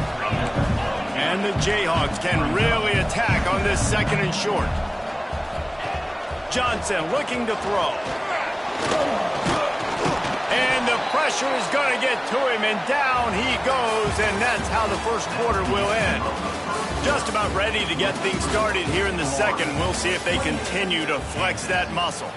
And the Jayhawks can really attack on this 2nd and short. Johnson looking to throw. And the pressure is going to get to him, and down he goes, and that's how the first quarter will end. Just about ready to get things started here in the second. We'll see if they continue to flex that muscle.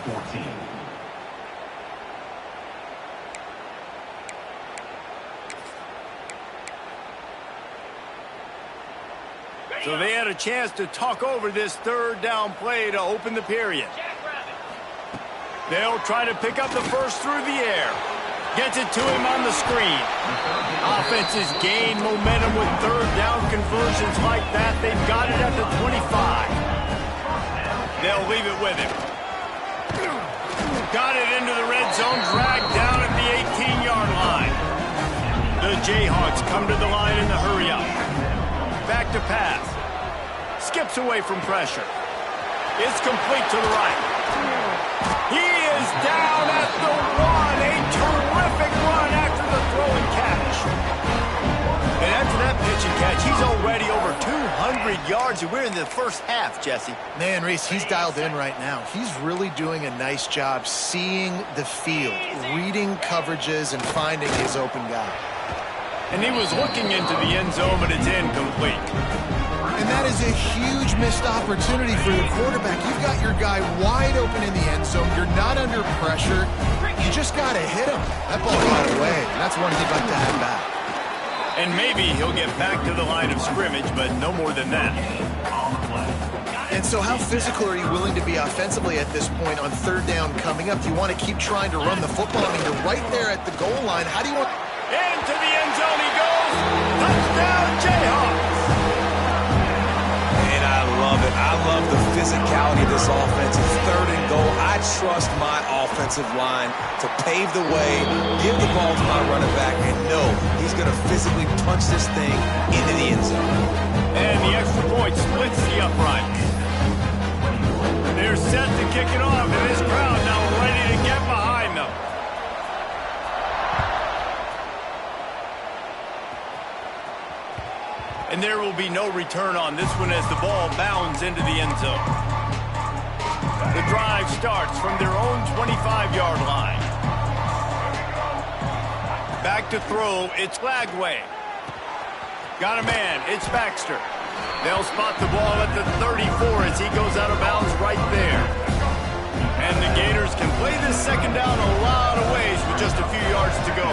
So they had a chance to talk over this 3rd down play to open the period. They'll try to pick up the first through the air. Gets it to him on the screen. Offenses gain momentum with 3rd down conversions like that. They've got it at the 25. They'll leave it with him. Got it into the red zone, dragged down at the 18-yard line. The Jayhawks come to the line in the hurry up. Back to pass. Skips away from pressure. It's complete to the right. He is down at the 1. A terrific run after the throw and catch. And after that pitch and catch, he's already over 200 100 yards, and we're in the first half, Jesse. Man, Reese, he's dialed in right now. He's really doing a nice job seeing the field, reading coverages, and finding his open guy. And he was looking into the end zone, but it's incomplete. And that is a huge missed opportunity for the quarterback. You've got your guy wide open in the end zone. You're not under pressure. You just got to hit him. That ball got away. That's one he'd like to have back. And maybe he'll get back to the line of scrimmage, but no more than that. And so how physical are you willing to be offensively at this point on third down coming up? Do you want to keep trying to run the football? I mean, you're right there at the goal line. How do you want... Into the end zone he goes. Touchdown, Jayhawks. And I love it. I love the physicality of this offense. It's third and goal. I trust my offensive line to pave the way, give the ball to my running back, and know he's going to physically punch this thing into the end zone. And the extra point splits the upright. They're set to kick it off, and this crowd now ready to get behind them. And there will be no return on this one as the ball bounds into the end zone. The drive starts from their own 25-yard line. Back to throw, it's Lagway. Got a man, it's Baxter. They'll spot the ball at the 34 as he goes out of bounds right there. And the Gators can play this second down a lot of ways with just a few yards to go.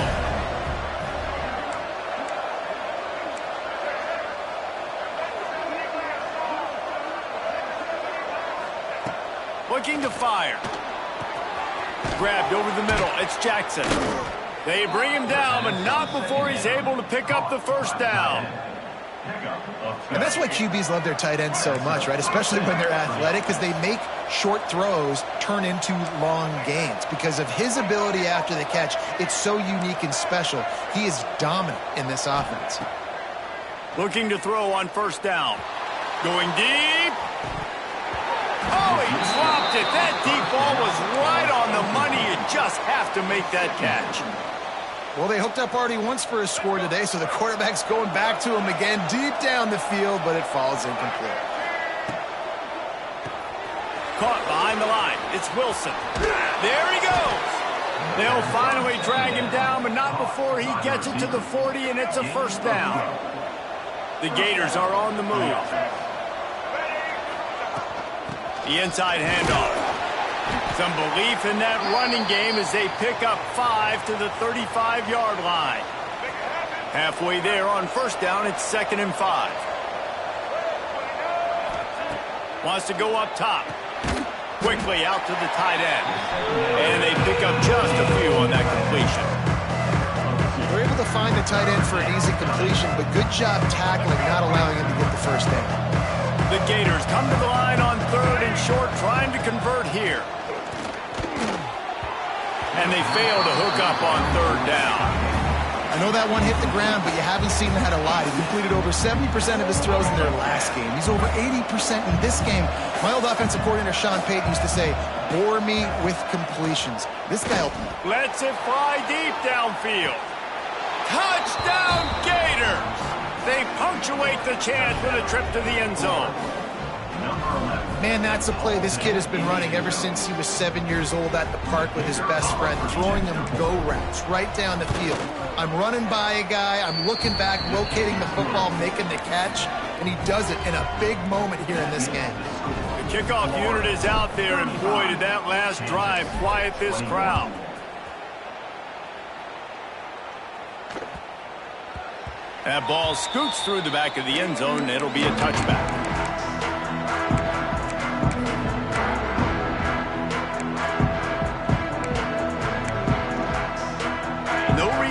Looking to fire. Grabbed over the middle. It's Jackson. They bring him down, but not before he's able to pick up the first down. And that's why QBs love their tight ends so much, right? Especially when they're athletic, because they make short throws turn into long gains. Because of his ability after the catch, it's so unique and special. He is dominant in this offense. Looking to throw on first down. Going deep. Oh, he dropped it. That deep ball was right on the money. You just have to make that catch. Well, they hooked up already once for a score today, so the quarterback's going back to him again deep down the field, but it falls incomplete. Caught behind the line. It's Wilson. There he goes. They'll finally drag him down, but not before he gets it to the 40, and it's a first down. The Gators are on the move. The inside handoff. Some belief in that running game as they pick up 5 to the 35-yard line. Halfway there on first down, it's 2nd and 5. Wants to go up top. Quickly out to the tight end. And they pick up just a few on that completion. They're able to find the tight end for an easy completion, but good job tackling, not allowing him to get the first down. The Gators come to the line on 3rd and short, trying to convert here. And they fail to hook up on 3rd down. I know that one hit the ground, but you haven't seen that a lot. He completed over 70% of his throws in their last game. He's over 80% in this game. My old offensive coordinator, Sean Payton, used to say, bore me with completions. This guy opened up. Lets it fly deep downfield. Touchdown, Gators! They punctuate the chance with a trip to the end zone. Man, that's a play this kid has been running ever since he was 7 years old at the park with his best friend, throwing them go routes right down the field. I'm running by a guy, I'm looking back, locating the football, making the catch, and he does it in a big moment here in this game. The kickoff unit is out there, and boy, did that last drive quiet this crowd. That ball scoots through the back of the end zone, and it'll be a touchback.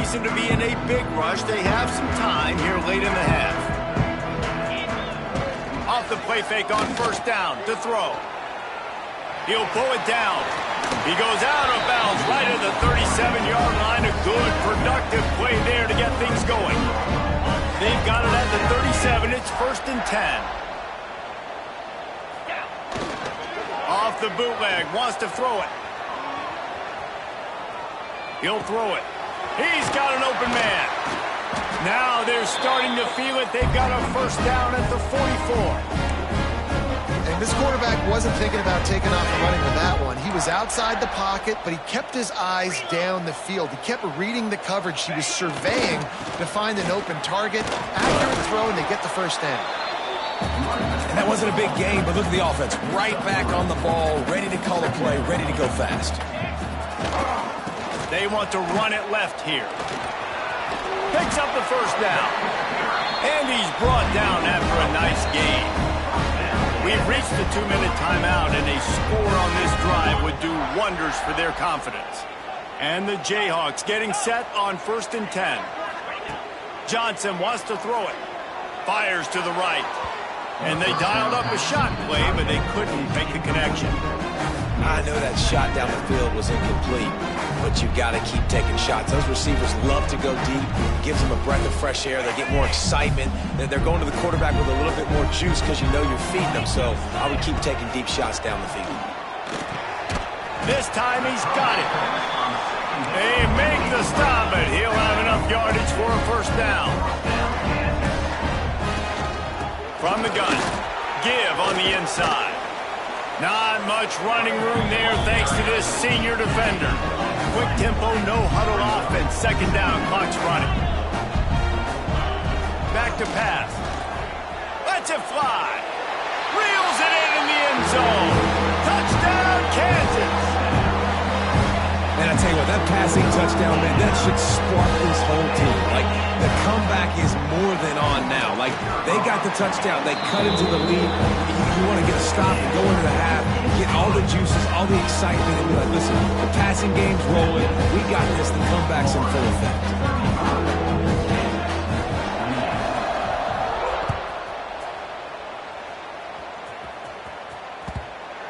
To be in a big rush. They have some time here late in the half. Off the play fake on first down to throw. He'll pull it down. He goes out of bounds right at the 37-yard line. A good, productive play there to get things going. They've got it at the 37. It's 1st and 10. Off the bootleg. Wants to throw it. He'll throw it. He's got an open man. Now they're starting to feel it. They've got a first down at the 44. And this quarterback wasn't thinking about taking off and running with that one. He was outside the pocket, but he kept his eyes down the field. He kept reading the coverage. He was surveying to find an open target. Accurate throw, and they get the first down. And that wasn't a big game, but look at the offense. Right back on the ball, ready to call a play, ready to go fast. They want to run it left here. Picks up the first down. And he's brought down after a nice gain. We've reached the 2-minute timeout, and a score on this drive would do wonders for their confidence. And the Jayhawks getting set on 1st and 10. Johnson wants to throw it. Fires to the right. And they dialed up a shot play, but they couldn't make the connection. I know that shot down the field was incomplete, but you've got to keep taking shots. Those receivers love to go deep. It gives them a breath of fresh air. They get more excitement. They're going to the quarterback with a little bit more juice because you know you're feeding them. So I would keep taking deep shots down the field. This time he's got it. They make the stop, but he'll have enough yardage for a first down. From the gun, give on the inside. Not much running room there thanks to this senior defender. Quick tempo, no huddle offense. 2nd down, clock's running. Back to pass. Lets it fly. Reels it in the end zone. Touchdown, Kansas. And I tell you what, that passing touchdown, man, that should spark this whole team. Like, the comeback is more than on now. Like, they got the touchdown. They cut into the lead. You want to get a stop and go into the half, get all the juices, all the excitement, and be like, listen, the passing game's rolling. We got this. The comeback's in full effect.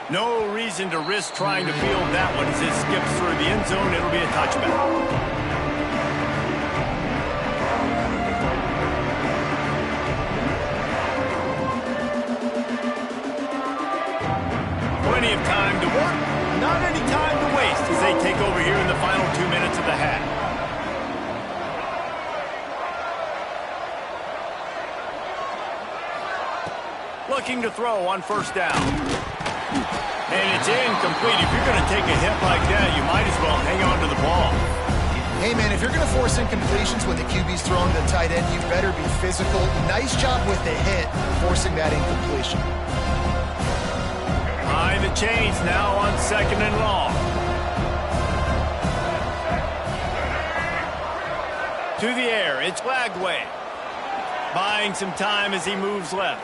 No reason to risk trying to field that one as it skips through the end zone. It'll be a touchback. Plenty of time to work, not any time to waste as they take over here in the final 2 minutes of the half. Looking to throw on 1st down. And it's incomplete. If you're going to take a hit like that, you might as well hang on to the ball. Hey, man, if you're going to force incompletions when the QB's throwing to the tight end, you better be physical. Nice job with the hit, forcing that incompletion. Behind the chains now on 2nd and long. To the air, it's Lagway. Buying some time as he moves left.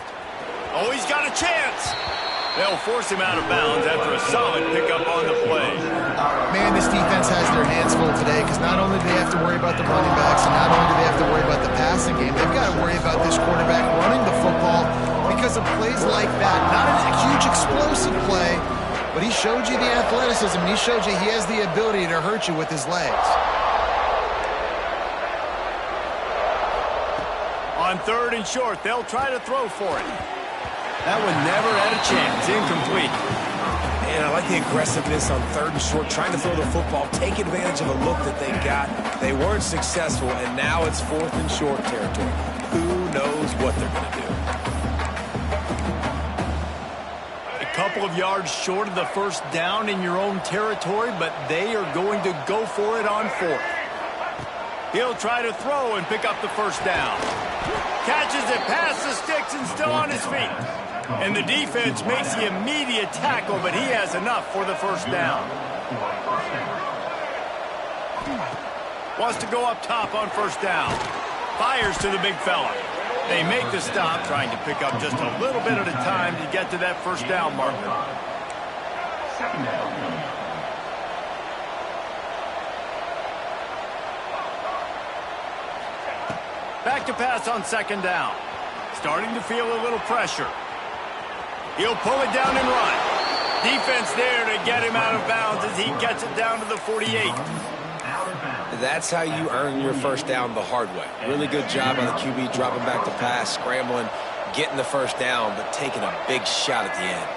Oh, he's got a chance. They'll force him out of bounds after a solid pickup on the play. Man, this defense has their hands full today because not only do they have to worry about the running backs and not only do they have to worry about the passing game, they've got to worry about this quarterback running the football because of plays like that. Not a huge explosive play, but he showed you the athleticism. He showed you he has the ability to hurt you with his legs. On 3rd and short, they'll try to throw for it. That one never had a chance. Incomplete. And I like the aggressiveness on 3rd and short, trying to throw the football, take advantage of a look that they got. They weren't successful, and now it's 4th and short territory. Who knows what they're going to do? A couple of yards short of the first down in your own territory, but they are going to go for it on 4th. He'll try to throw and pick up the first down. Catches it past the sticks and still on his feet. And the defense makes the immediate tackle, but he has enough for the first down. Wants to go up top on 1st down. Fires to the big fella. They make the stop, trying to pick up just a little bit at a time to get to that first down marker. 2nd down. Back to pass on 2nd down. Starting to feel a little pressure. He'll pull it down and run. Defense there to get him out of bounds as he gets it down to the 48. That's how you earn your first down the hard way. Really good job on the QB dropping back to pass, scrambling, getting the first down, but taking a big shot at the end.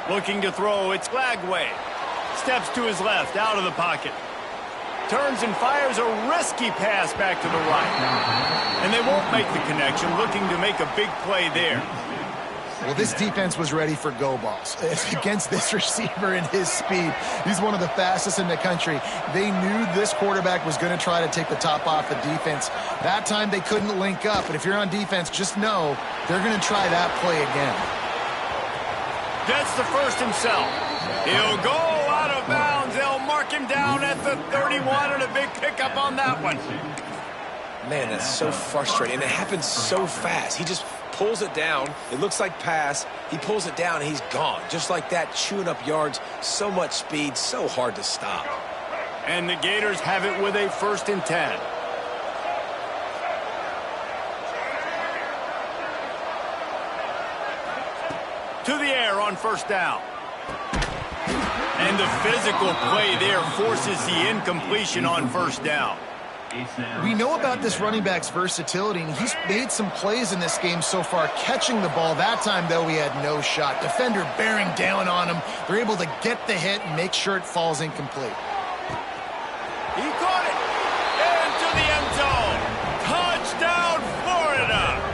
Looking to throw, it's Lagway. Steps to his left, out of the pocket. turns and fires a risky pass back to the right. And they won't make the connection, looking to make a big play there. Well, this defense was ready for go balls. Against this receiver and his speed, he's one of the fastest in the country. They knew this quarterback was going to try to take the top off the defense. That time they couldn't link up, but if you're on defense, just know they're going to try that play again. Gets the first himself. He'll go out of bounds. They'll mark him down at the 31, and a big pickup on that one. Man, that's so frustrating, and it happens so fast. He just pulls it down. It looks like pass. He pulls it down, and he's gone. Just like that, chewing up yards. So much speed, so hard to stop. And the Gators have it with a 1st and 10. To the air on 1st down. And the physical play there forces the incompletion on 1st down. We know about this running back's versatility, and he's made some plays in this game so far, catching the ball. That time, though, he had no shot. Defender bearing down on him. They're able to get the hit and make sure it falls incomplete. He caught it into the end zone. Touchdown, Florida.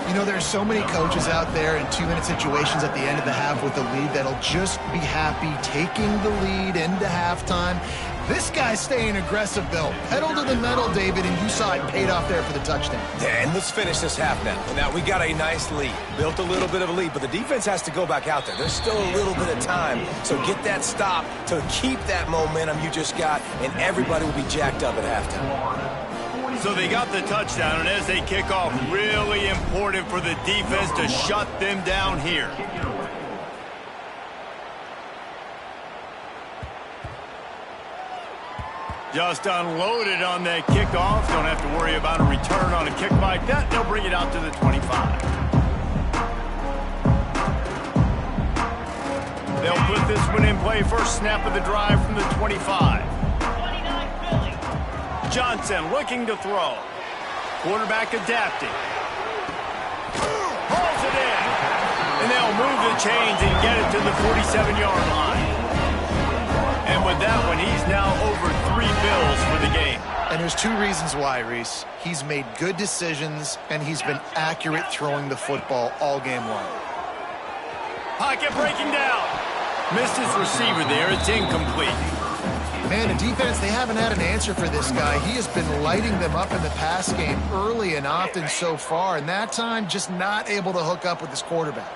You know, there's so many coaches out there in 2-minute situations at the end of the half with the lead that'll just be happy taking the lead into halftime. This guy's staying aggressive, though. Pedal to the metal, David, and you saw it paid off there for the touchdown. And let's finish this half now. Now, we got a nice lead. Built a little bit of a lead, but the defense has to go back out there. There's still a little bit of time, so get that stop to keep that momentum you just got, and everybody will be jacked up at halftime. So they got the touchdown, and as they kick off, really important for the defense to shut them down here. Just unloaded on that kickoff. Don't have to worry about a return on a kick like that. They'll bring it out to the 25. They'll put this one in play. First snap of the drive from the 25. Johnson looking to throw. Quarterback adapting. Pulls it in. And they'll move the chains and get it to the 47-yard line. And with that one, he's now over 3 bills for the game. And there's 2 reasons why, Reese. He's made good decisions, and he's been accurate throwing the football all game long. Pocket breaking down. Missed his receiver there. It's incomplete. Man, the defense, they haven't had an answer for this guy. He has been lighting them up in the pass game early and often so far, and that time just not able to hook up with his quarterback.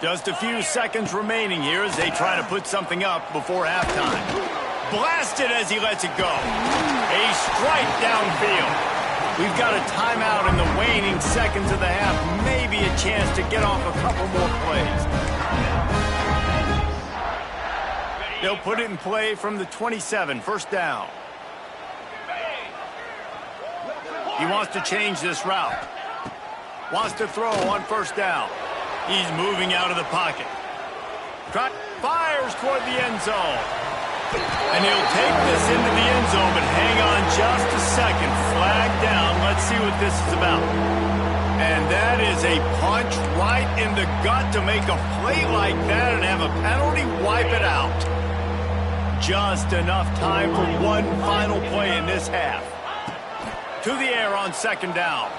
Just a few seconds remaining here as they try to put something up before halftime. Blasted as he lets it go. A strike downfield. We've got a timeout in the waning seconds of the half. Maybe a chance to get off a couple more plays. They'll put it in play from the 27, 1st down. He wants to change this route. Wants to throw on 1st down. He's moving out of the pocket. Fires toward the end zone. And he'll take this into the end zone, but hang on just a second. Flag down. Let's see what this is about. And that is a punch right in the gut to make a play like that and have a penalty wipe it out. Just enough time for one final play in this half. To the air on 2nd down.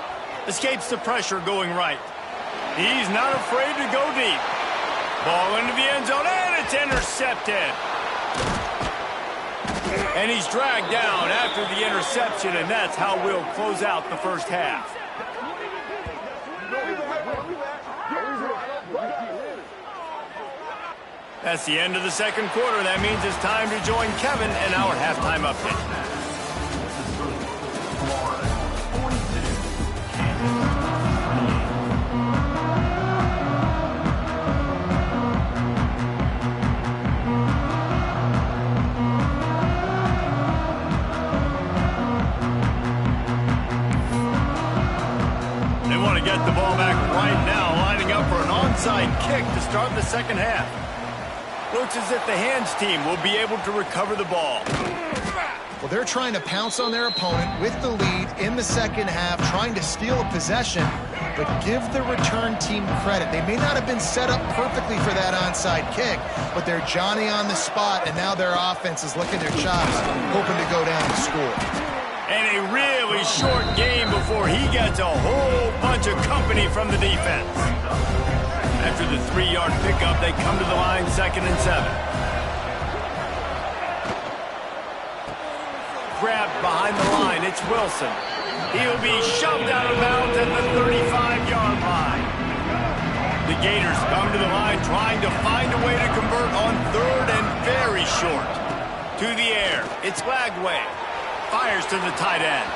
Escapes the pressure going right. He's not afraid to go deep. Ball into the end zone, and it's intercepted. And he's dragged down after the interception, and that's how we'll close out the 1st half. That's the end of the 2nd quarter. That means it's time to join Kevin and our halftime update. Get the ball back right now, lining up for an onside kick to start the 2nd half. Looks as if the hands team will be able to recover the ball. Well, they're trying to pounce on their opponent with the lead in the second half, trying to steal a possession, but give the return team credit. They may not have been set up perfectly for that onside kick, but they're Johnny on the spot, and now their offense is licking their chops, hoping to go down and score. And a really short game before he gets a whole bunch of company from the defense. After the 3-yard pickup, they come to the line 2nd and 7. Grabbed behind the line, it's Wilson. He'll be shoved out of bounds at the 35-yard line. The Gators come to the line trying to find a way to convert on 3rd and very short. To the air, it's Lagway. Fires to the tight end.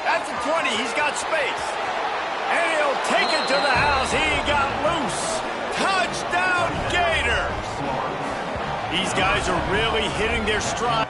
That's the 20. He's got space. And he'll take it to the house. He got loose. Touchdown, Gators. These guys are really hitting their stride.